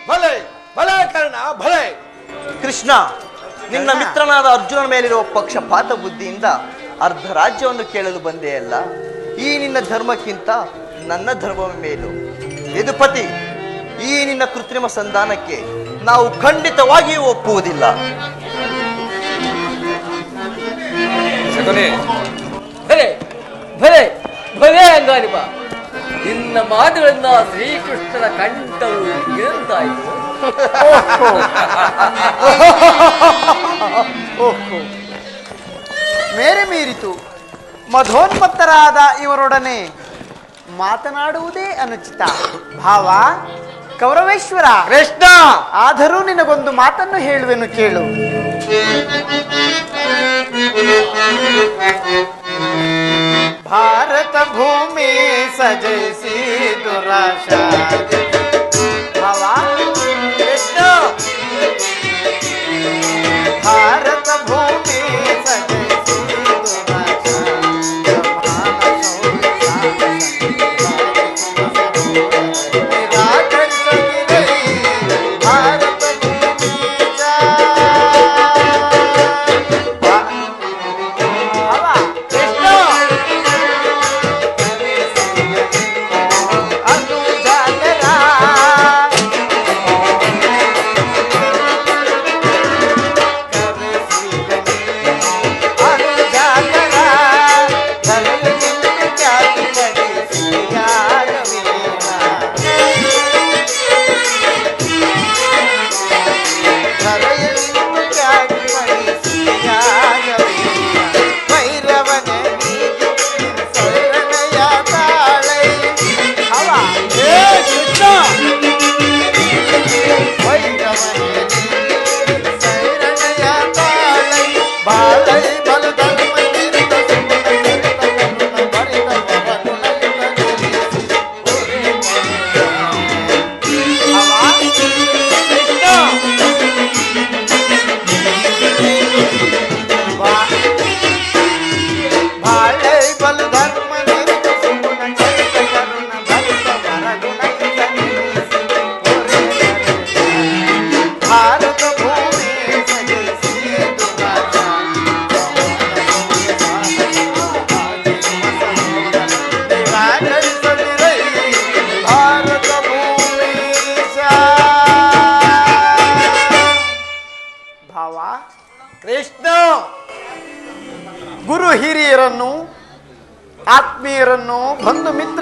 ಭಲೆ ಭಲೆ ಕರ್ಣ ಭಲೆ. ಕೃಷ್ಣ, ನಿನ್ನ ಮಿತ್ರನಾದ ಅರ್ಜುನನ ಮೇಲಿರುವ ಪಕ್ಷಪಾತ ಬುದ್ಧಿಯಿಂದ ಅರ್ಧ ರಾಜ್ಯವನ್ನು ಕೇಳಲು ಬಂದೆಯಲ್ಲ. ಈ ನಿನ್ನ ಧರ್ಮಕ್ಕಿಂತ ನನ್ನ ಧರ್ಮವೇ ಮೇಲು. ಯದುಪತಿ, ಈ ನಿನ್ನ ಕೃತ್ರಿಮ ಸಂಧಾನಕ್ಕೆ ನಾವು ಖಂಡಿತವಾಗಿಯೂ ಒಪ್ಪುವುದಿಲ್ಲ. ಶಕುನಿ, ಭಲೆ ಭಲೆ ಭಲೆ ಅಂಗಾರಿಬ, ನಿನ್ನ ಮಾತುಗಳಿಂದ ಶ್ರೀಕೃಷ್ಣನ ಕಂಠವು ಎಂತಾಯಿತು? ಓಹೋ, ಮೇರೆ ಮೀರಿತು. ಮಧೋನ್ಮತ್ತರಾದ ಇವರೊಡನೆ ಮಾತನಾಡುವುದೇ ಅನುಚಿತ. ಭಾವ ಕೌರವೇಶ್ವರ ಕೃಷ್ಣ, ಆದರೂ ನಿನಗೊಂದು ಮಾತನ್ನು ಹೇಳುವೆನು ಕೇಳು. ಭಾರತ ಭೂಮಿ ಸಜಯಿಸಿ ದುರಾಶಾ ಭಾವ ಕೃಷ್ಣ, ಭಾರತ ಭೂಮಿ ಸಜಯಿಸಿ ದುರಾಶಾ ಭಾರತ ಭೂಮಿ ಅದು ಜಾಗರ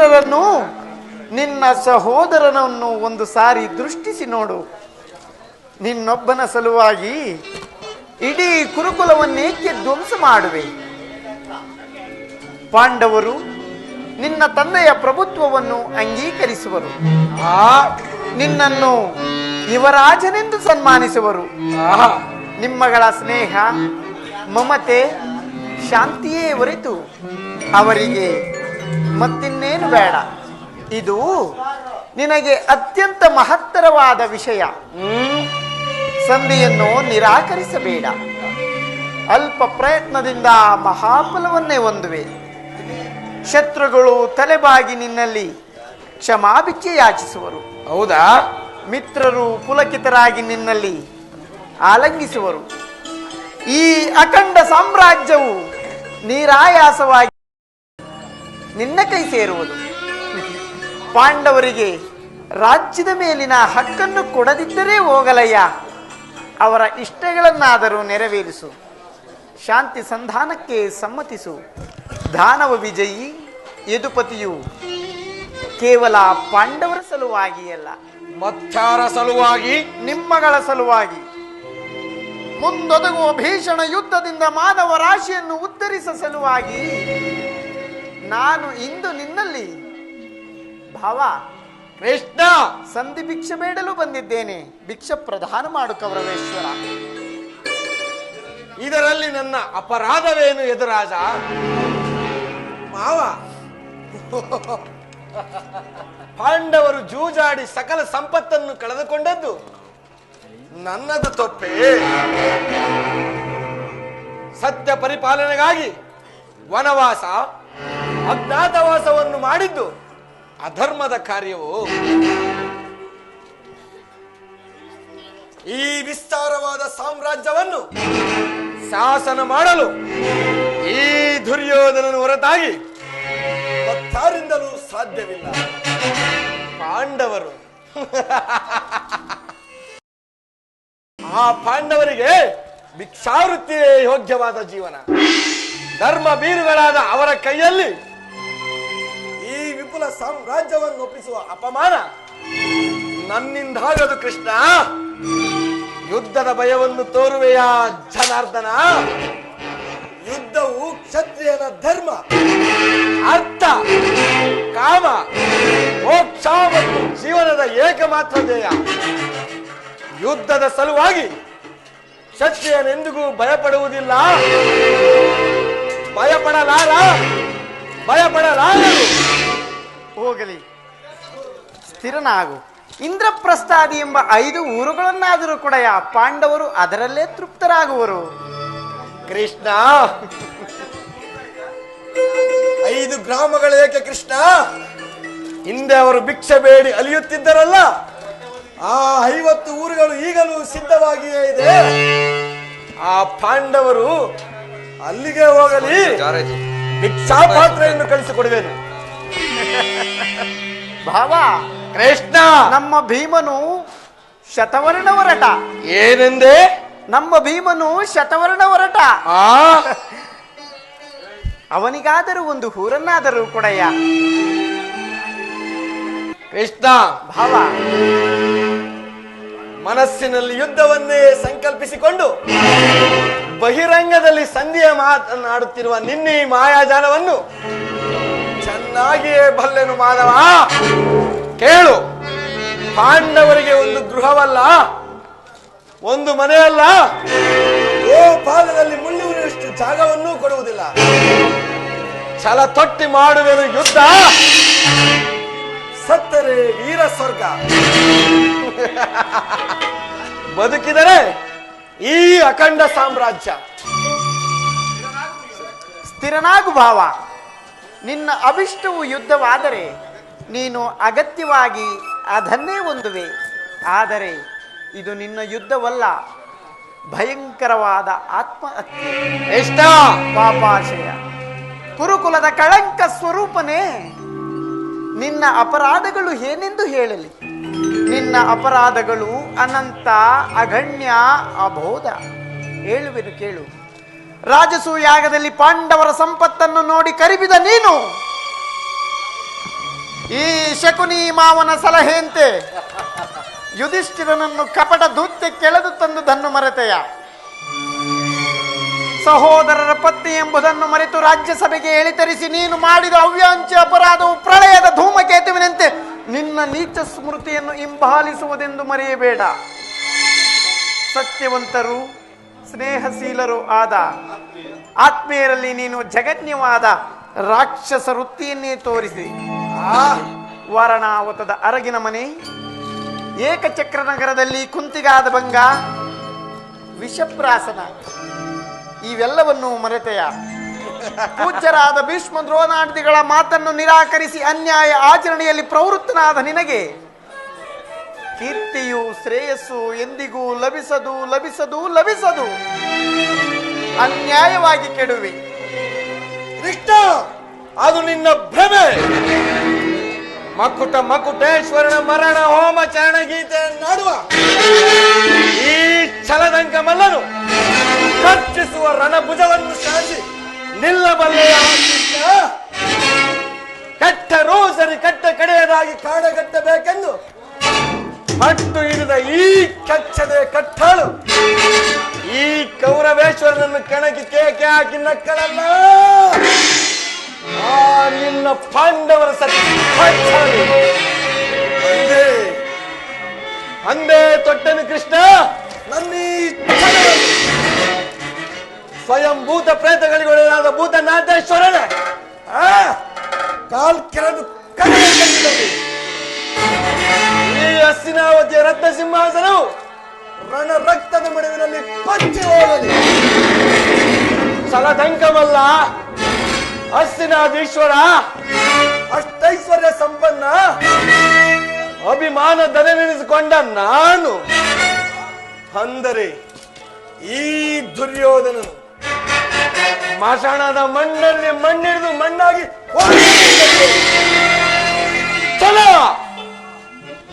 ಮಿತ್ರರನ್ನು ನಿನ್ನ ಸಹೋದರನನ್ನು ಒಂದು ಸಾರಿ ದೃಷ್ಟಿಸಿ ನೋಡು. ನಿನ್ನೊಬ್ಬನ ಸಲುವಾಗಿ ಇಡೀ ಕುರುಕುಲವನ್ನೇಕೆ ಧ್ವಂಸ ಮಾಡುವೆ? ಪಾಂಡವರು ನಿನ್ನ ತಂದೆಯ ಪ್ರಭುತ್ವವನ್ನು ಅಂಗೀಕರಿಸುವರು. ನಿನ್ನನ್ನು ಯುವರಾಜನೆಂದು ಸನ್ಮಾನಿಸುವರು. ನಿಮ್ಮಗಳ ಸ್ನೇಹ, ಮಮತೆ, ಶಾಂತಿಯೇ ಹೊರತು ಅವರಿಗೆ ಮತ್ತಿನ್ನೇನು ಬೇಡ. ಇದು ನಿನಗೆ ಅತ್ಯಂತ ಮಹತ್ತರವಾದ ವಿಷಯ. ಸಂಧಿಯನ್ನು ನಿರಾಕರಿಸಬೇಡ. ಅಲ್ಪ ಪ್ರಯತ್ನದಿಂದ ಮಹಾಫಲವನ್ನೇ ಹೊಂದುವೆ. ಶತ್ರುಗಳು ತಲೆಬಾಗಿ ನಿನ್ನಲ್ಲಿ ಕ್ಷಮಾಭಿಕ್ಷೆ ಯಾಚಿಸುವರು. ಹೌದಾ? ಮಿತ್ರರು ಪುಲಕಿತರಾಗಿ ನಿನ್ನಲ್ಲಿ ಆಲಂಗಿಸುವರು. ಈ ಅಖಂಡ ಸಾಮ್ರಾಜ್ಯವು ನಿರಾಯಾಸವಾಗಿ ನಿನ್ನ ಕೈ ಸೇರುವುದು. ಪಾಂಡವರಿಗೆ ರಾಜ್ಯದ ಮೇಲಿನ ಹಕ್ಕನ್ನು ಕೊಡದಿದ್ದರೆ ಹೋಗಲಯ್ಯ, ಅವರ ಇಷ್ಟಗಳನ್ನಾದರೂ ನೆರವೇರಿಸು. ಶಾಂತಿ ಸಂಧಾನಕ್ಕೆ ಸಮ್ಮತಿಸು. ದಾನವ ವಿಜಯಿ ಯದುಪತಿಯು ಕೇವಲ ಪಾಂಡವರ ಸಲುವಾಗಿಯಲ್ಲ, ಮತ್ತಾರ ಸಲುವಾಗಿ? ನಿಮ್ಮಗಳ ಸಲುವಾಗಿ. ಮುಂದೊದಗುವ ಭೀಷಣ ಯುದ್ಧದಿಂದ ಮಾನವ ರಾಶಿಯನ್ನು ಉದ್ಧರಿಸ ಸಲುವಾಗಿ ನಾನು ಇಂದು ನಿನ್ನಲ್ಲಿ ಭಾವ ಕೃಷ್ಣ ಸಂಧಿ ಭಿಕ್ಷೆ ಬೇಡಲು ಬಂದಿದ್ದೇನೆ. ಭಿಕ್ಷೆ ಪ್ರದಾನ ಮಾಡು ಕೌರವೇಶ್ವರ. ಇದರಲ್ಲಿ ನನ್ನ ಅಪರಾಧವೇನು ಯದುರಾಜ? ಮಾವ, ಪಾಂಡವರು ಜೂಜಾಡಿ ಸಕಲ ಸಂಪತ್ತನ್ನು ಕಳೆದುಕೊಂಡದ್ದು ನನ್ನದು ತಪ್ಪೇ. ಸತ್ಯ ಪರಿಪಾಲನೆಗಾಗಿ ವನವಾಸ, ಅಜ್ಞಾತವಾಸವನ್ನು ಮಾಡಿದ್ದು ಅಧರ್ಮದ ಕಾರ್ಯವು. ಈ ವಿಸ್ತಾರವಾದ ಸಾಮ್ರಾಜ್ಯವನ್ನು ಶಾಸನ ಮಾಡಲು ಈ ದುರ್ಯೋಧನನು ಹೊರತಾಗಿ ಮತ್ತಾರಿಂದಲೂ ಸಾಧ್ಯವಿಲ್ಲ. ಪಾಂಡವರು ಆ ಪಾಂಡವರಿಗೆ ಭಿಕ್ಷಾವೃತ್ತಿಯೇ ಯೋಗ್ಯವಾದ ಜೀವನ. ಧರ್ಮ ಬೀರುಗಳಾದ ಅವರ ಕೈಯಲ್ಲಿ ಈ ವಿಪುಲ ಸಾಮ್ರಾಜ್ಯವನ್ನು ಒಪ್ಪಿಸುವ ಅಪಮಾನ ನನ್ನಿಂದಾಗದು ಕೃಷ್ಣ. ಯುದ್ಧದ ಭಯವನ್ನು ತೋರುವೆಯಾ ಜನಾರ್ದನ? ಯುದ್ಧವು ಕ್ಷತ್ರಿಯನ ಧರ್ಮ, ಅರ್ಥ, ಕಾಮ, ಮೋಕ್ಷ ಮತ್ತು ಜೀವನದ ಏಕಮಾತ್ರ ಧ್ಯೇಯ. ಯುದ್ಧದ ಸಲುವಾಗಿ ಕ್ಷತ್ರಿಯನೆಂದಿಗೂ ಭಯಪಡುವುದಿಲ್ಲ, ಭಯಪಡಲಾರರು. ಹೋಗಲಿ, ಸ್ಥಿರನಾಗು. ಇಂದ್ರಪ್ರಸ್ಥಾದಿ ಎಂಬ 5 ಊರುಗಳನ್ನಾದರೂ ಕೂಡ ಪಾಂಡವರು ಅದರಲ್ಲೇ ತೃಪ್ತರಾಗುವರು. ಕೃಷ್ಣ, 5 ಗ್ರಾಮಗಳು ಏಕೆ ಕೃಷ್ಣ? ಹಿಂದೆ ಅವರು ಭಿಕ್ಷೆ ಬೇಡಿ ಅಲಿಯುತ್ತಿದ್ದರಲ್ಲ, ಆ 50 ಊರುಗಳು ಈಗಲೂ ಸಿದ್ಧವಾಗಿಯೇ ಇದೆ. ಆ ಪಾಂಡವರು ಅಲ್ಲಿಗೆ ಹೋಗಲಿ, ಭಿಕ್ಷಾ ಪಾತ್ರೆಯನ್ನು ಕಳಿಸಿಕೊಡುವೆನು. ಭಾವ ಕೃಷ್ಣ, ನಮ್ಮ ಭೀಮನು ಶತವರ್ಣ ಹೊರಟ. ಏನೆಂದೇ? ನಮ್ಮ ಭೀಮನು ಶತವರ್ಣ ಹೊರಟ. ಅವನಿಗಾದರೂ ಒಂದು ಊರನ್ನಾದರೂ ಕೊಡಯ್ಯ. ಕೃಷ್ಣ, ಭಾವ ಮನಸ್ಸಿನಲ್ಲಿ ಯುದ್ಧವನ್ನೇ ಸಂಕಲ್ಪಿಸಿಕೊಂಡು ಬಹಿರಂಗದಲ್ಲಿ ಸಂಧಿಯ ಮಾತನಾಡುತ್ತಿರುವ ನಿನ್ನೆ ಮಾಯಾಜಾಲವನ್ನು ಚೆನ್ನಾಗಿಯೇ ಬಲ್ಲೆನು ಮಾಧವ. ಕೇಳು, ಪಾಂಡವರಿಗೆ ಒಂದು ಗೃಹವಲ್ಲ, ಒಂದು ಮನೆಯಲ್ಲ, ಗೋಪಾಲದಲ್ಲಿ ಮುಳ್ಳುವಷ್ಟು ಜಾಗವನ್ನೂ ಕೊಡುವುದಿಲ್ಲ. ಛಲ ತೊಟ್ಟಿ ಮಾಡುವೆನು ಯುದ್ಧ, ಸತ್ತರೆ ವೀರ ಸ್ವರ್ಗ, ಬದುಕಿದರೆ ಈ ಅಖಂಡ ಸಾಮ್ರಾಜ್ಯ. ಸ್ಥಿರನಾಗು ಭಾವ. ನಿನ್ನ ಅಭಿಷ್ಟವು ಯುದ್ಧವಾದರೆ ನೀನು ಅಗತ್ಯವಾಗಿ ಅದನ್ನೇ ಹೊಂದುವೆ. ಆದರೆ ಇದು ನಿನ್ನ ಯುದ್ಧವಲ್ಲ, ಭಯಂಕರವಾದ ಆತ್ಮಹತ್ಯೆ, ಪಾಪಾಶಯ, ಕುರುಕುಲದ ಕಳಂಕ ಸ್ವರೂಪನೇ. ನಿನ್ನ ಅಪರಾಧಗಳು ಏನೆಂದು ಹೇಳಲಿ? ನಿನ್ನ ಅಪರಾಧಗಳು ಅನಂತ, ಅಗಣ್ಯ, ಅಬೋಧ. ಹೇಳುವೆನು ಕೇಳು. ರಾಜಸೂಯಾಗದಲ್ಲಿ ಪಾಂಡವರ ಸಂಪತ್ತನ್ನು ನೋಡಿ ಕರಿಬಿದ ನೀನು ಈ ಶಕುನಿ ಮಾವನ ಸಲಹೆಯಂತೆ ಯುಧಿಷ್ಠಿರನನ್ನು ಕಪಟ ದೂತ್ಯ ಕೆಳೆದು ತಂದುದನ್ನು ಮರೆತೆಯ? ಸಹೋದರರ ಪತ್ನಿ ಎಂಬುದನ್ನು ಮರೆತು ರಾಜ್ಯಸಭೆಗೆ ಎಳಿತರಿಸಿ ನೀನು ಮಾಡಿದ ಅವ್ಯಾಂಚ ಅಪರಾಧವು ಪ್ರಳಯದ ಧೂಮಕೇತುವಿನಂತೆ ನಿನ್ನ ನೀಚ ಸ್ಮೃತಿಯನ್ನು ಹಿಂಬಾಲಿಸುವುದೆಂದು ಮರೆಯಬೇಡ. ಸತ್ಯವಂತರು ಸ್ನೇಹಶೀಲರು ಆದ ಆತ್ಮೀಯರಲ್ಲಿ ನೀನು ಜಗನ್ಯವಾದ ರಾಕ್ಷಸ ವೃತ್ತಿಯನ್ನೇ ತೋರಿಸಿ ವಾರಣಾವತದ ಅರಗಿನ ಮನೆ, ಏಕಚಕ್ರ ನಗರದಲ್ಲಿ ಕುಂತಿಗಾದ ಭಂಗ, ವಿಷಪ್ರಾಸನ ಇವೆಲ್ಲವನ್ನು ಮರೆತೆಯ? ಪೂಜ್ಯರಾದ ಭೀಷ್ಮ ದ್ರೋಣಾದಿಗಳ ಮಾತನ್ನು ನಿರಾಕರಿಸಿ ಅನ್ಯಾಯ ಆಚರಣೆಯಲ್ಲಿ ಪ್ರವೃತ್ತನಾದ ನಿನಗೆ ಕೀರ್ತಿಯು ಶ್ರೇಯಸ್ಸು ಎಂದಿಗೂ ಲಭಿಸದು. ಅನ್ಯಾಯವಾಗಿ ಕೆಡುವೆ. ಕೃಷ್ಣ, ಅದು ನಿನ್ನ ಭ್ರಮೆ. ಮಕುಟೇಶ್ವರನ ಮರಣ ಹೋಮ ಚರಣ ಗೀತೆ ನಾಡುವ ಈ ಛಲದಂಕ ಮಲ್ಲನು ಖರ್ಚಿಸುವ ರಣಭುಜವನ್ನು ಸಾಧಿಸಿ ನಿಲ್ಲಬಲ್ಲೆಯ ಕಟ್ಟರೂ ಸರಿ ಕಟ್ಟ ಕಡೆಯದಾಗಿ ಕಾಡಗಟ್ಟಬೇಕೆಂದು ಮಟ್ಟು ಹಿಡಿದ ಈ ಕಚ್ಚದೆ ಕಟ್ಟಾಳು ಈ ಕೌರವೇಶ್ವರನನ್ನು ಕಣಕ್ಕೆ ಕೇಕೆ ಹಾಕಿ ನಕ್ಕಳಲ್ಲ. ಆ ನಿನ್ನ ಪಾಂಡವರ ಸತ್ಯ ಅಂದೇ ತೊಟ್ಟನು ಕೃಷ್ಣ. ನನ್ನ ಸ್ವಯಂ ಭೂತ ಪ್ರೇತಗಳಿಗೊಳಗಾದ ಭೂತನಾಥೇಶ್ವರನ ಕಾಲ್ ಕೆರೆದು ಈ ಹಸ್ತಿನಾವತಿಯ ರತ್ನ ಸಿಂಹಾಸನವು ರಣ ರಕ್ತದ ಮಡುವಿನಲ್ಲಿ ಪಚ್ಚಿ ಹೋಗಲಿ. ಛಲದಂಕವಲ್ಲ ಹಸ್ತಿನಾಧೀಶ್ವರ, ಅಷ್ಟೈಶ್ವರ್ಯ ಸಂಪನ್ನ, ಅಭಿಮಾನ ದನೆನಿಸಿಕೊಂಡ ನಾನು ಅಂದರೆ ಈ ದುರ್ಯೋಧನನು ಮಶಾಣದ ಮಣ್ಣಲ್ಲಿ ಮಣ್ಣಿಡಿದು ಮಣ್ಣಾಗಿ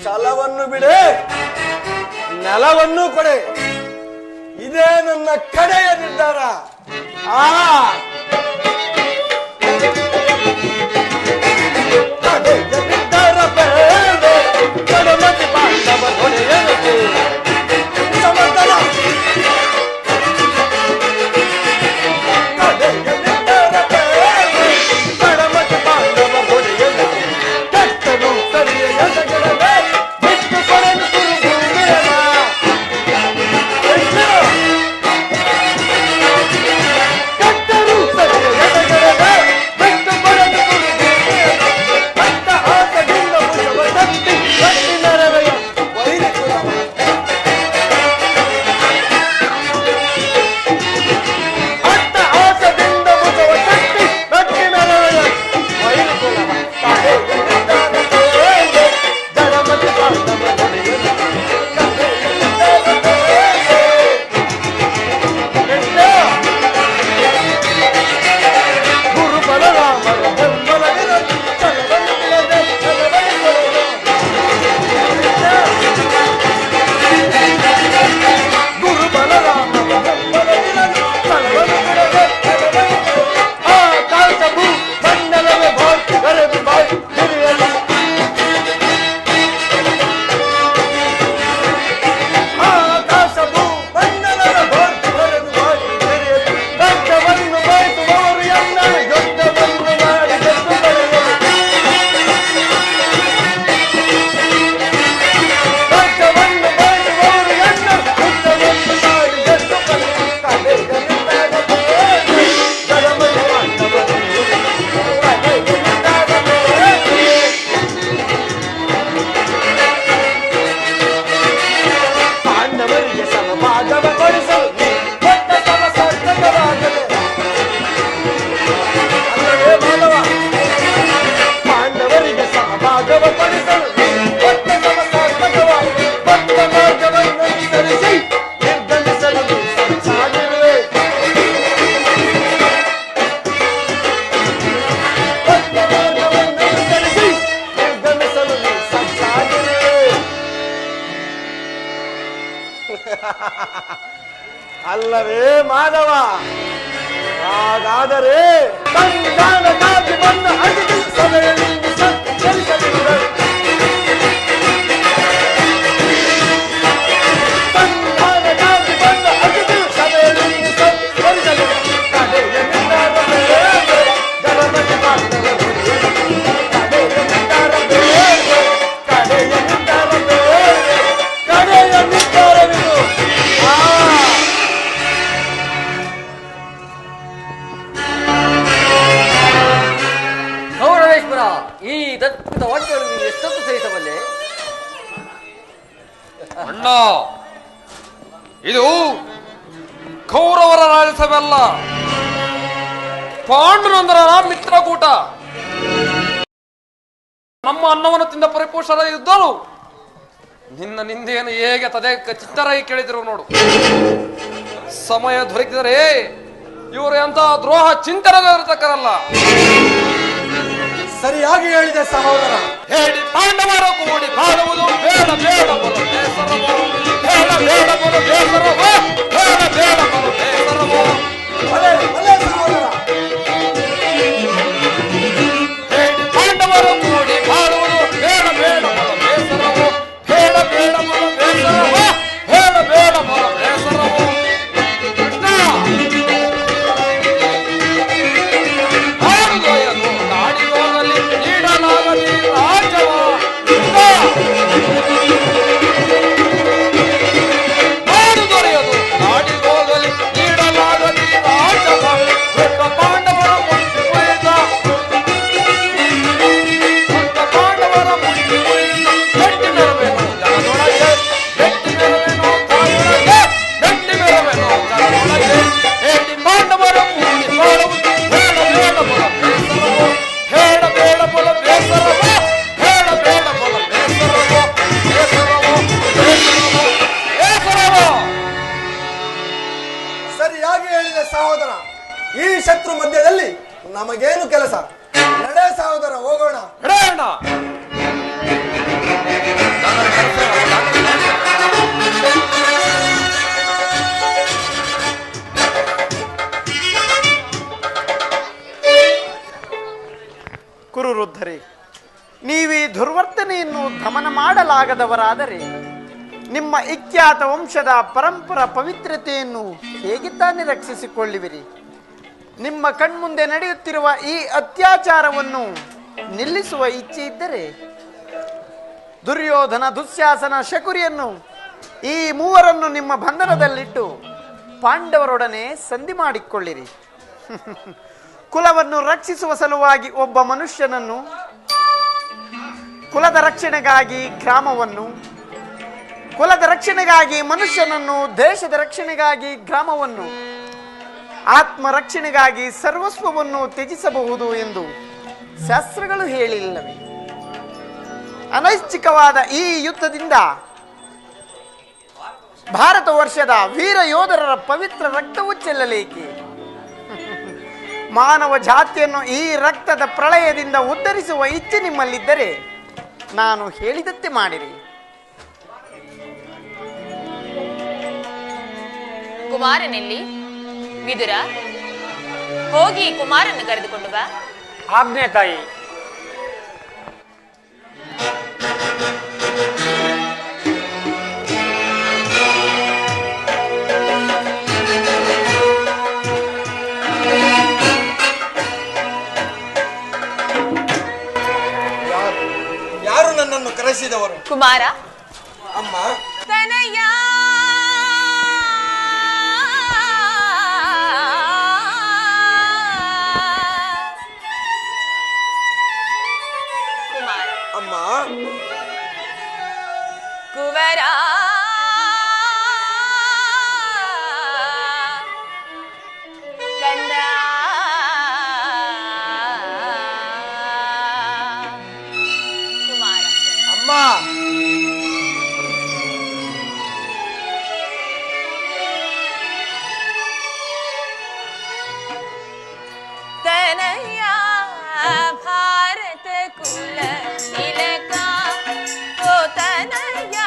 ಛಲವನ್ನು ಬಿಡೆ, ನೆಲವನ್ನು ಕೊಡೆ. ಇದೇ ನನ್ನ ಕಡೆಯ ನಿರ್ಧಾರ. ಅಲ್ಲವೇ ಮಾಧವ? ಹಾಗಾದರೆ ತಂದಾನಕ್ಕಾಗಿ ಬಂದ ಅತಿಥಿ ಸಭೆಯಲ್ಲಿ ಅಣ್ಣ, ಇದು ಕೌರವರ ರಾಜಸಭೆಯಲ್ಲ, ಪಾಂಡುನಂದರ ಮಿತ್ರಕೂಟ. ನಮ್ಮ ಅನ್ನವನ್ನು ತಿಂದ ಪರಿಪೋಷರ ಇದ್ದರು. ನಿನ್ನ ನಿಂದೆಯನ್ನು ಹೇಗೆ ತದೆ ಚಿತ್ತರಾಗಿ ಕೇಳಿದ್ರು ನೋಡು. ಸಮಯ ದೊರಕಿದರೆ ಇವರು ಎಂತ ದ್ರೋಹ ಚಿಂತನೆಗಳಿರ್ತಕ್ಕರಲ್ಲ. ಸರಿಯಾಗಿ ಹೇಳಿದೆ ಸಹೋದರ. ಹೇಳಿ ಪಾಂಡವರ ಕೂಡಿ ಬಾಳುವುದು ಬೇಡ ಬೇಡ ಬಲು ಬೇಸರವೋ, ಬೇಡ ಬೇಡ ಬಲು ಬೇಸರವೋ, ಬೇಡ ಬೇಡ ಬಲು ಬೇಸರವೋ. ಅಲೆ ಅಲೆ ಸಹೋದರ. ಹೇಳಿ ಪಾಂಡವರ ಕೂಡಿ ಬಾಳುವುದು ಬೇಡ ಬೇಡ ಬಲು ಬೇಸರವೋ, ಬೇಡ ಬೇಡ ಬಲು ಬೇಸರವೋ, ಬೇಡ ಬೇಡ ಬಲು ಬೇಸರವೋ. ಕೃಷ್ಣ ಆಡುದೊಯ್ಯಲು ನಾಡಿಗೋಗಲಿ ನೀಡಲಾಗಲಿ ರಾಜ್ಯವ. ಆಡುದೊರೆಯದು ನಾಡಿಗೋಗಲಿ ನೀಡಲಾಗಲಿ ರಾಜ್ಯವ. ದೊಡ್ಡ ಪಾಂಡವರ ಮುಟ್ಟಿ ಕುರಿತ, ದೊಡ್ಡ ಪಾಂಡವರ ಮುಟ್ಟಿ ಕುರಿತ ಗಟ್ಟಿ ಮೆರವೇನು ಜನದೊಳಗೆ, ಗಟ್ಟಿ ಮೆರವೇನು ತಾಯೊಳಗೆ, ಗಟ್ಟಿ ಮೆರವೇನು ಜನದೊಳಗೆ. ಹೇಳಿ ಪಾಂಡವರ ಕೂಡಿ ಬಾಳುವುದು ಬೇಡ ಬೇಡ ಬಲ ಬೇಸರವೋ, ಬೇಡ ಬೇಡ ಬಲ ಬೇಸರವೋ, ಬೇಡ ಬೇಡ ಬಲ ಬೇಸರವೋ, ಬೇಸರವೋ, ಬೇಸರವೋ, ಬೇಸರವೋ. ಸರಿಯಾಗಿ ಹೇಳಿದೆ ಸಹೋದರ. ಈ ಶತ್ರು ಮಧ್ಯದಲ್ಲಿ ನಮಗೇನು ಕೆಲಸ? ನಡೆ ಸಹೋದರ, ಹೋಗೋಣ. ಹಿಡಿಯೋಣ. ಕುರುವೃದ್ಧರೇ, ನೀವೀ ದುರ್ವರ್ತನೆಯನ್ನು ದಮನ ಮಾಡಲಾಗದವರಾದರೆ ನಿಮ್ಮ ಇಖ್ಯಾತ ವಂಶದ ಪರಂಪರಾ ಪವಿತ್ರತೆಯನ್ನು ಹೇಗೆ ತಾನೇ ರಕ್ಷಿಸಿಕೊಳ್ಳುವಿರಿ? ನಿಮ್ಮ ಕಣ್ಮುಂದೆ ನಡೆಯುತ್ತಿರುವ ಈ ಅತ್ಯಾಚಾರವನ್ನು ನಿಲ್ಲಿಸುವ ಇಚ್ಛೆ ಇದ್ದರೆ ದುರ್ಯೋಧನ, ದುಶ್ಯಾಸನ, ಶಕುರಿಯನ್ನು ಈ ಮೂವರನ್ನು ನಿಮ್ಮ ಬಂಧನದಲ್ಲಿಟ್ಟು ಪಾಂಡವರೊಡನೆ ಸಂಧಿ ಮಾಡಿಕೊಳ್ಳಿರಿ. ಕುಲವನ್ನು ರಕ್ಷಿಸುವ ಸಲುವಾಗಿ ಒಬ್ಬ ಮನುಷ್ಯನನ್ನು, ಕುಲದ ರಕ್ಷಣೆಗಾಗಿ ಗ್ರಾಮವನ್ನು, ಕುಲದ ರಕ್ಷಣೆಗಾಗಿ ಮನುಷ್ಯನನ್ನು, ದೇಶದ ರಕ್ಷಣೆಗಾಗಿ ಗ್ರಾಮವನ್ನು, ಆತ್ಮ ರಕ್ಷಣೆಗಾಗಿ ಸರ್ವಸ್ವವನ್ನು ತ್ಯಜಿಸಬಹುದು ಎಂದು ಶಾಸ್ತ್ರಗಳು ಹೇಳಿಲ್ಲವೇ? ಅನೈಚ್ಛಿಕವಾದ ಈ ಯುದ್ಧದಿಂದ ಭಾರತ ವರ್ಷದ ವೀರ ಯೋಧರ ಪವಿತ್ರ ರಕ್ತವು ಚೆಲ್ಲಲೇಕೆ? ಮಾನವ ಜಾತಿಯನ್ನು ಈ ರಕ್ತದ ಪ್ರಳಯದಿಂದ ಉದ್ಧರಿಸುವ ಇಚ್ಛೆ ನಿಮ್ಮಲ್ಲಿದ್ದರೆ ನಾನು ಹೇಳಿದಂತೆ ಮಾಡಿರಿ. ಕುಮಾರನೆಲ್ಲಿ? ವಿದುರ, ಹೋಗಿ ಕುಮಾರನ್ನು ಕರೆದುಕೊಂಡು ಬಾ. ಆಜ್ಞೆ ತಾಯಿ. ಯಾರು ನನ್ನನ್ನು ಕರೆಸಿದವರು? ಕುಮಾರ. ಅಮ್ಮ. ತನಯ ಕುಮಾರ. ಅಮ್ಮ. ಕುವರ. ಕಂದ. ಕುಮಾರ. ಅಮ್ಮ. ತನಯ ಭಾರತ ಕುಲ ತಿಲಕ, ಓ ತನಯ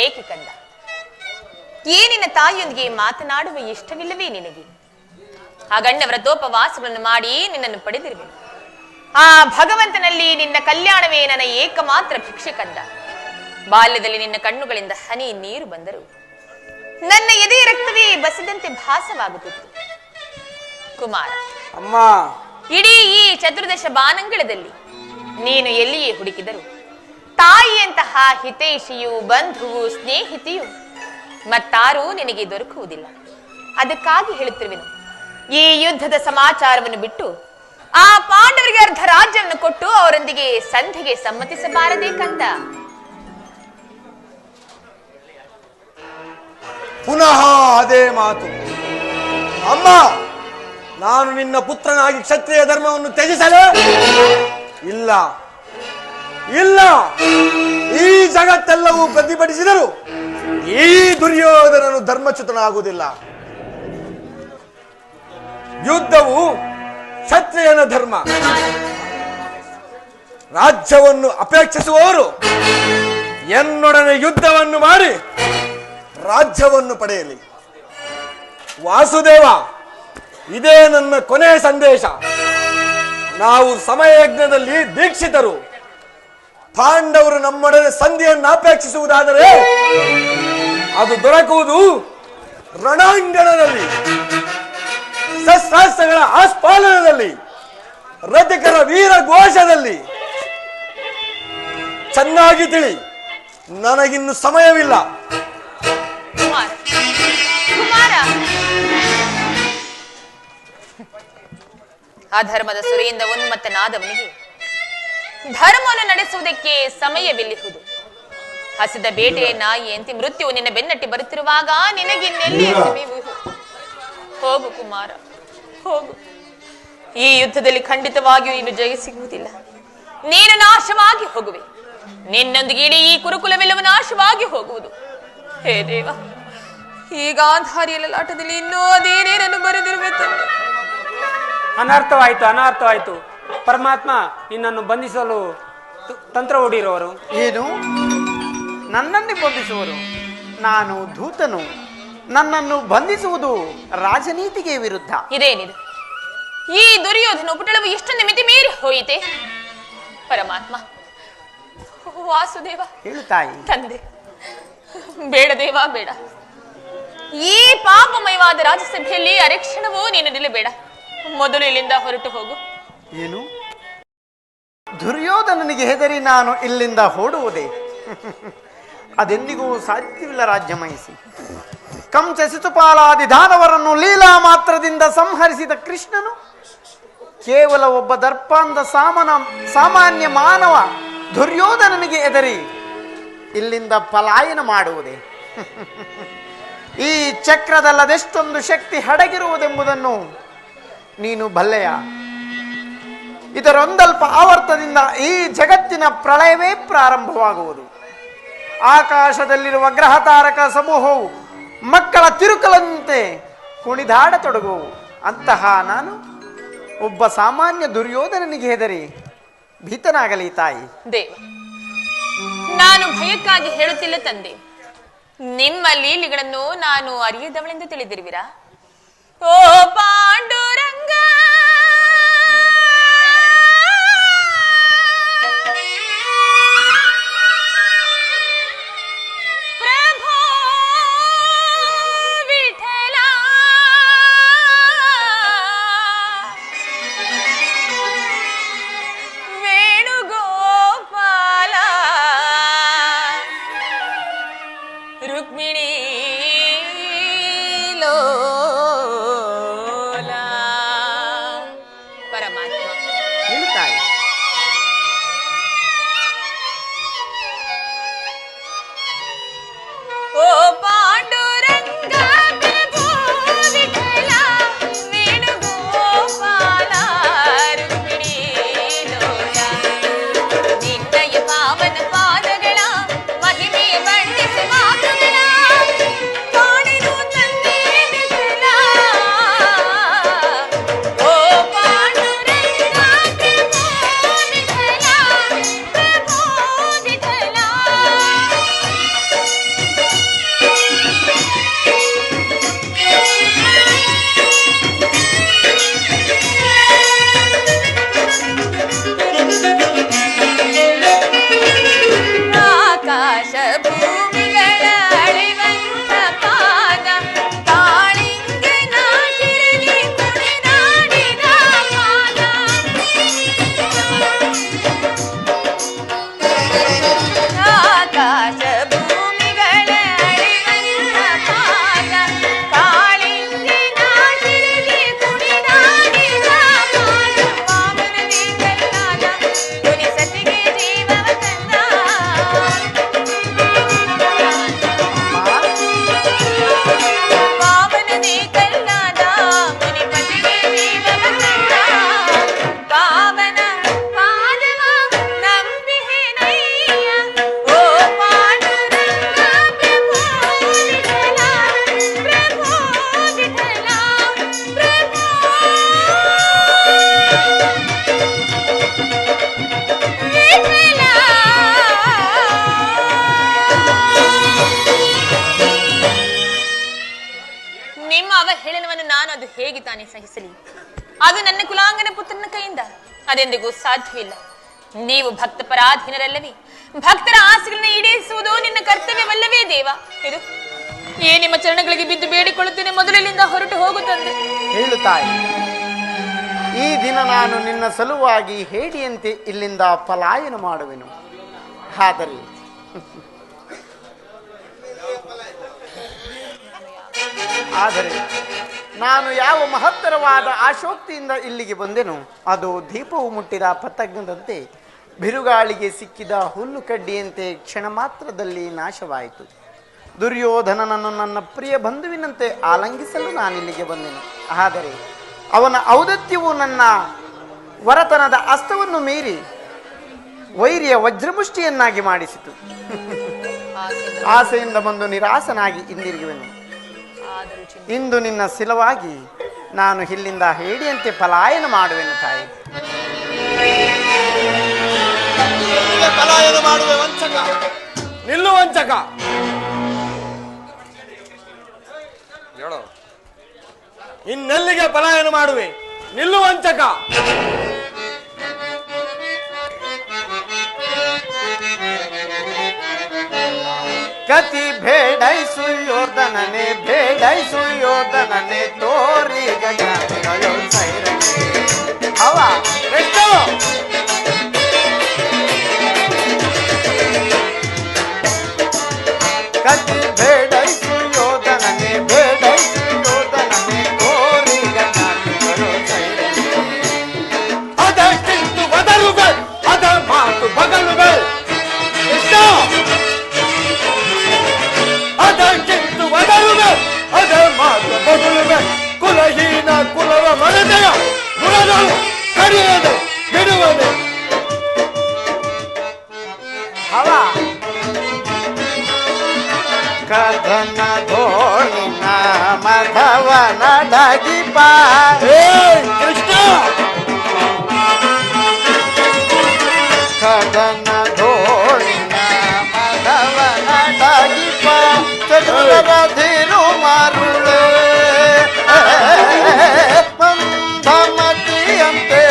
ಏಕೆ ಕಂದ, ಏನಿನ ತಾಯಿಯೊಂದಿಗೆ ಮಾತನಾಡುವ ಇಷ್ಟವಿಲ್ಲವೇ ನಿನಗೆ? ಆ ಗಂಡ ವ್ರತೋಪವಾಸಗಳನ್ನು ಮಾಡಿ ನಿನ್ನನ್ನು ಪಡೆದಿರುವೆ. ಆ ಭಗವಂತನಲ್ಲಿ ನಿನ್ನ ಕಲ್ಯಾಣವೇ ನನ್ನ ಏಕಮಾತ್ರ ಭಿಕ್ಷೆ ಕಂದ. ಬಾಲ್ಯದಲ್ಲಿ ನಿನ್ನ ಕಣ್ಣುಗಳಿಂದ ಹನಿ ನೀರು ಬಂದರು ನನ್ನ ಎದೆಯ ರಕ್ತವೇ ಬಸಿದಂತೆ ಭಾಸವಾಗುತ್ತಿತ್ತು. ಕುಮಾರ, ಅಮ್ಮ, ಇಡೀ ಈ ಚತುರ್ದಶ ಬಾನಂಗಳದಲ್ಲಿ ನೀನು ಎಲ್ಲಿಯೇ ಹುಡುಕಿದರು ತಾಯಿಯಂತಹ ಹಿತೈಷಿಯು, ಬಂಧುವು, ಸ್ನೇಹಿತೆಯು ಮತ್ತಾರೂ ನಿನಗೆ ದೊರಕುವುದಿಲ್ಲ. ಅದಕ್ಕಾಗಿ ಹೇಳುತ್ತಿರುವೆನು, ಈ ಯುದ್ಧದ ಸಮಾಚಾರವನ್ನು ಬಿಟ್ಟು ಆ ಪಾಂಡವರಿಗೆ ಅರ್ಧ ರಾಜ್ಯವನ್ನು ಕೊಟ್ಟು ಅವರೊಂದಿಗೆ ಸಂಧಿಗೆ ಸಮ್ಮತಿಸಬಾರದೇ ಕಂದ. ಪುನಃ ಅದೇ ಮಾತು. ಅಮ್ಮ, ನಾನು ನಿನ್ನ ಪುತ್ರನಾಗಿ ಕ್ಷತ್ರಿಯ ಧರ್ಮವನ್ನು ತ್ಯಜಿಸಲೇ ಇಲ್ಲ. ಇಲ್ಲ, ಈ ಜಗತ್ತೆಲ್ಲವೂ ಪ್ರತಿಭಟಿಸಿದರು ಈ ದುರ್ಯೋಧನನು ಧರ್ಮಚ್ಯುತನಾಗುವುದಿಲ್ಲ. ಯುದ್ಧವು ಕ್ಷತ್ರಿಯನ ಧರ್ಮ. ರಾಜ್ಯವನ್ನು ಅಪೇಕ್ಷಿಸುವವರು ಎನ್ನೊಡನೆ ಯುದ್ಧವನ್ನು ಮಾಡಿ ರಾಜ್ಯವನ್ನು ಪಡೆಯಲಿ. ವಾಸುದೇವ, ಇದೇ ನನ್ನ ಕೊನೆಯ ಸಂದೇಶ. ನಾವು ಸಮಯಯಜ್ಞದಲ್ಲಿ ದೀಕ್ಷಿತರು. ಪಾಂಡವರು ನಮ್ಮೊಡನೆ ಸಂಧಿಯನ್ನು ಅಪೇಕ್ಷಿಸುವುದಾದರೆ ಅದು ದೊರಕುವುದು ರಣಾಂಗಣದಲ್ಲಿ, ಶಸ್ತ್ರಾಸ್ತ್ರಗಳ ಆಸ್ಫಾಲನದಲ್ಲಿ, ರಥಿಕರ ವೀರ ಘೋಷದಲ್ಲಿ. ಚೆನ್ನಾಗಿ ತಿಳಿ, ನನಗಿನ್ನು ಸಮಯವಿಲ್ಲ. ಕುಮಾರ, ಅಧರ್ಮದ ಸುರಿಯಿಂದ ಉನ್ಮತ್ತನಾದವನಿಗೆ ಧರ್ಮವನ್ನು ನಡೆಸುವುದಕ್ಕೆ ಸಮಯವಿಲ್ಲಿಹುದು. ಹಸಿದ ಬೇಟೆಯ ನಾಯಿಯಂತೆ ಮೃತ್ಯುವು ನಿನ್ನ ಬೆನ್ನಟ್ಟಿ ಬರುತ್ತಿರುವಾಗ ನಿನಗಿನ್ನೆಲ್ಲಿ ಹೋಗು ಕುಮಾರ, ಹೋಗು. ಈ ಯುದ್ಧದಲ್ಲಿ ಖಂಡಿತವಾಗಿಯೂ ಇನ್ನು ಜಯ ಸಿಗುವುದಿಲ್ಲ. ನೀನು ನಾಶವಾಗಿ ಹೋಗುವೆ. ನಿನ್ನೊಂದಿಗೆ ಇಡೀ ಈ ಕುರುಕುಲವೆಲ್ಲವೂ ನಾಶವಾಗಿ ಹೋಗುವುದು. ಹೇ ದೇವ, ಈ ಗಾಂಧಾರಿಯ ಲಲಾಟದಲ್ಲಿ ಇನ್ನೂ ಅದೇನೇನನ್ನು ಬರೆದಿರುವೆ ತಂದೆ. ಅನರ್ಥವಾಯ್ತು, ಅನರ್ಥವಾಯ್ತು. ಪರಮಾತ್ಮ ನಿನ್ನನ್ನು ಬಂಧಿಸಲು ತಂತ್ರ ಹೂಡಿರುವರು. ಏನು? ನನ್ನನ್ನೇ ಬಂಧಿಸುವರು? ನಾನು ದೂತನು. ನನ್ನನ್ನು ಬಂಧಿಸುವುದು ರಾಜನೀತಿಗೆ ವಿರುದ್ಧ. ಇದೇನಿದು? ಈ ದುರ್ಯೋಧನ ಉಪಟಳವು ಎಷ್ಟೊಂದು ಮಿತಿ ಮೀರಿ ಹೋಯಿತೆ. ಪರಮಾತ್ಮ, ವಾಸುದೇವ, ಹೇಳು ತಾಯಿ. ತಂದೆ, ಬೇಡ ದೇವ, ಬೇಡ. ಈ ಪಾಪಮಯವಾದ ರಾಜ್ಯಸಭೆಯಲ್ಲಿ ಅರೆಕ್ಷಣವೂ ನೀನು ನಿಲ್ಲಬೇಡ. ಮೊದಲು ಇಲ್ಲಿಂದ ಹೊರಟು ಹೋಗು. ಏನು? ದುರ್ಯೋಧನನಿಗೆ ಹೆದರಿ ನಾನು ಇಲ್ಲಿಂದ ಓಡುವುದೇ? ಅದೆಂದಿಗೂ ಸಾಧ್ಯವಿಲ್ಲ. ರಾಜ್ಯ ಮಹಿಸಿ ಕಂಸ, ಶಿಶುಪಾಲಾದಿ ದಾನವರನ್ನು ಲೀಲಾ ಮಾತ್ರದಿಂದ ಸಂಹರಿಸಿದ ಕೃಷ್ಣನು ಕೇವಲ ಒಬ್ಬ ದರ್ಪಾಂಧ ಸಾಮಾನ್ಯ ಮಾನವ ದುರ್ಯೋಧನನಿಗೆ ಹೆದರಿ ಇಲ್ಲಿಂದ ಪಲಾಯನ ಮಾಡುವುದೇ? ಈ ಚಕ್ರದಲ್ಲದೆಷ್ಟೊಂದು ಶಕ್ತಿ ಅಡಗಿರುವುದೆಂಬುದನ್ನು ನೀನು ಬಲ್ಲೆಯ? ಇದರೊಂದಲ್ಪ ಆವರ್ತದಿಂದ ಈ ಜಗತ್ತಿನ ಪ್ರಳಯವೇ ಪ್ರಾರಂಭವಾಗುವುದು. ಆಕಾಶದಲ್ಲಿರುವ ಗ್ರಹ ತಾರಕ ಸಮೂಹವು ಮಕ್ಕಳ ತಿರುಕಲಂತೆ ಕುಣಿದಾಡತೊಡಗುವು. ಅಂತಹ ನಾನು ಒಬ್ಬ ಸಾಮಾನ್ಯ ದುರ್ಯೋಧನನಿಗೆ ಹೆದರಿ ಭೀತನಾಗಲಿ ತಾಯಿ? ದೇವ, ನಾನು ಭಯಕ್ಕಾಗಿ ಹೇಳುತ್ತಿಲ್ಲ ತಂದೆ. ನಿಮ್ಮ ಲೀಲೆಗಳನ್ನು ನಾನು ಅರಿಯದವಳೆಂದು ತಿಳಿದಿರುವಿರಾ? ಓ ಪಾಂಡುರಂಗ, ತಾನೇ ಸಹಿಸಲಿ? ಅದು ನನ್ನ ಕುಲಾಂಗನ ಪುತ್ರನ ಕೈಯಿಂದ ಅದೆಂದಿಗೂ ಸಾಧ್ಯವಿಲ್ಲ. ನೀವು ಭಕ್ತ ಪರಾಧೀನರಲ್ಲವೇ? ಭಕ್ತರ ಆಸೆಗಳನ್ನ ಈಡೇರಿಸುವುದು ನಿನ್ನ ಕರ್ತವ್ಯವಲ್ಲವೇ ದೇವ? ಇದು ನಿಮ್ಮ ಚರಣಗಳಿಗೆ ಬಿದ್ದು ಬೇಡಿಕೊಳ್ಳುತ್ತೇನೆ, ಮೊದಲಿನಿಂದ ಹೊರಟು ಹೋಗುತ್ತದೆ. ಹೇಳುತ್ತಾಯಿ, ಈ ದಿನ ನಾನು ನಿನ್ನ ಸಲುವಾಗಿ ಹೇಡಿಯಂತೆ ಇಲ್ಲಿಂದ ಪಲಾಯನ ಮಾಡುವೆನು. ಆದರೆ ನಾನು ಯಾವ ಮಹತ್ತರವಾದ ಆಶೋಕ್ತಿಯಿಂದ ಇಲ್ಲಿಗೆ ಬಂದೆನು, ಅದು ದೀಪವು ಮುಟ್ಟಿದ ಪತಂಗದಂತೆ ಬಿರುಗಾಳಿಗೆ ಸಿಕ್ಕಿದ ಹುಲ್ಲು ಕಡ್ಡಿಯಂತೆ ಕ್ಷಣ ಮಾತ್ರದಲ್ಲಿ ನಾಶವಾಯಿತು. ದುರ್ಯೋಧನನನ್ನು ನನ್ನ ಪ್ರಿಯ ಬಂಧುವಿನಂತೆ ಆಲಂಗಿಸಲು ನಾನಿಲ್ಲಿಗೆ ಬಂದೆನು. ಆದರೆ ಅವನ ಔದತ್ಯವು ನನ್ನ ವರತನದ ಅಸ್ತವನ್ನು ಮೀರಿ ವೈರಿಯ ವಜ್ರಮುಷ್ಟಿಯನ್ನಾಗಿ ಮಾಡಿಸಿತು. ಆಸೆಯಿಂದ ಬಂದು ನಿರಾಸನಾಗಿ ಹಿಂದಿರುಗುವೆನು. ಇಂದು ನಿನ್ನ ಸಿಲವಾಗಿ ನಾನು ಇಲ್ಲಿಂದ ಹೇಡಿಯಂತೆ ಪಲಾಯನ ಮಾಡುವೆನು ತಾಯಿ. ಪಲಾಯನ ಮಾಡುವೆ ವಂಚಕ, ನಿಲ್ಲು ವಂಚಕ. ಹೇಳೋ, ಇನ್ನೆಲ್ಲಿಗೆ ಪಲಾಯನ ಮಾಡುವೆ? ನಿಲ್ಲು ವಂಚಕ. ಕತಿ ಬೇಡೈಸು ಯೋಧನನೆ, ಬೇಡೈಸು ಯೋಧನನೆ, ತೋರಿ ಗಗನಗಳು ಸೈರನೆ ಅವ ಎಷ್ಟು ಕತಿ ಬೇಡೈಸು ಯೋಧನನೆ, ಬೇಡೈಸು ಯೋಧನನೆ, ತೋರಿ ಗಗನಗಳು ಸೈರನೆ. ಅದಕ್ಕಿಂತ ಬದಲುವೆ, ಅದ ಮಾತು ಬದಲುವೆ. ಎಷ್ಟು ಅದಕ್ಕಿಂತ ಬದಲುವೆ, ಅದ ಮಾತು ಬದಲುವೆ. ಕುಲಹೀನ ಕುಲವ ಮನತೆಯ ಕುಲಗಳು ಕಡಿಯದೆ ಬಿಡುವನೆ. ಹವ ಕದನ ಧೋಳಿನ ಮಧವನ ಡಗಿಪ ಕೃಷ್ಣ ಕದನ ಧೋಳಿನ ಮಧವನ ಡಗಿಪ ಚತುರಧಿರು ಮರುಳೆ ಮಂದಮತಿಯಂತೆ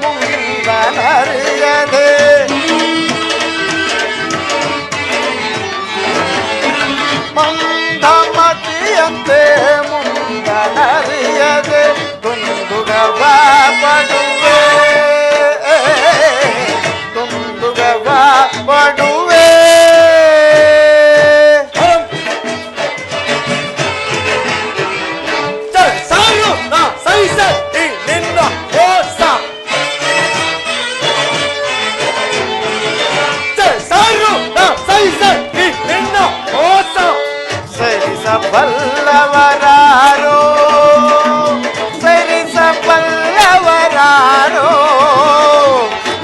ಮುಂದನರಿಯದೆ ಮಂದಮತಿಯಂತೆ ಮುಂದನರಿಯದೆ ದುಂದುಗವ ಪಡುವೆ, ದುಂದುಗವ ಪಡುವೆ. ಸಾರು ನಾ ಸಹಿಸ ಈ ನಿನ್ನ ಮೋಸ. ಸಾರು ನಾ ಸಹಿಸ ಈ ನಿನ್ನ ಮೋಸ. ಸರಿಸಬಲ್ಲವರಾರೋ, ಸರಿಸಬಲ್ಲವರಾರೋ,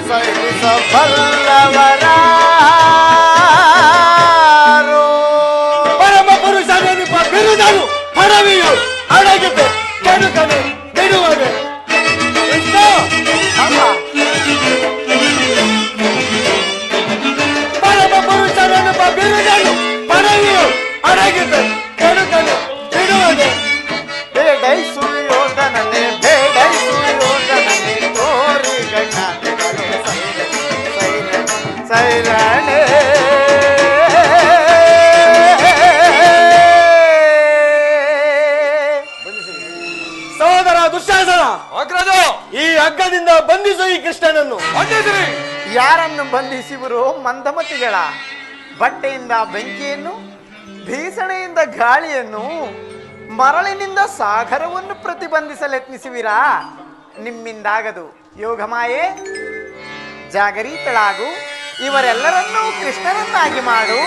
ಸರಿಸಬಲ್ಲವರಾರೋ. ಪರಮ ಪುರುಷನೆನಿಪ ಬಿರುದನು ಪರವಿಯು ಅಡಗಿದೆ ಕೆಡುಕನೆ ಬಿಡುವನೆ. ಕೃಷ್ಣ ಪರಮ ಪುರುಷನೆನಿಪ ಬಿರುದನು ಪರವಿಯು ಅಡಗಿದೆ ಕೆಡುಕನೆ ಬಿಡುವನೆ. ಬೇಡೈಸು ಯೋಧನನೆ, ಬೇಡೈಸು ಯೋಧನನೆ, ತೋರಿ ಗಣ್ಯಗಳು ಸೈರಣೆ. ಸಹೋದರ ದುಶ್ಯಾಸನ, ಈ ಹಗ್ಗದಿಂದ ಬಂಧಿಸು ಈ ಕೃಷ್ಣನನ್ನು. ಬಂಧಿಸಿರಿ. ಯಾರನ್ನು ಬಂಧಿಸುವರು? ಮಂದಮತಿಗಳ ಬಟ್ಟೆಯಿಂದ ಬೆಂಕಿಯನ್ನು, ಭೀಷಣೆಯಿಂದ ಗಾಳಿಯನ್ನು, ಮರಳಿನಿಂದ ಸಾಗರವನ್ನು ಪ್ರತಿಬಂಧಿಸಲು ಯತ್ನಿಸುವಿರಾ? ನಿಮ್ಮಿಂದಾಗದು. ಯೋಗಮಾಯೆ, ಜಾಗರೀತಳಾಗು, ಇವರೆಲ್ಲರನ್ನೂ ಕೃಷ್ಣನನ್ನಾಗಿ ಮಾಡು.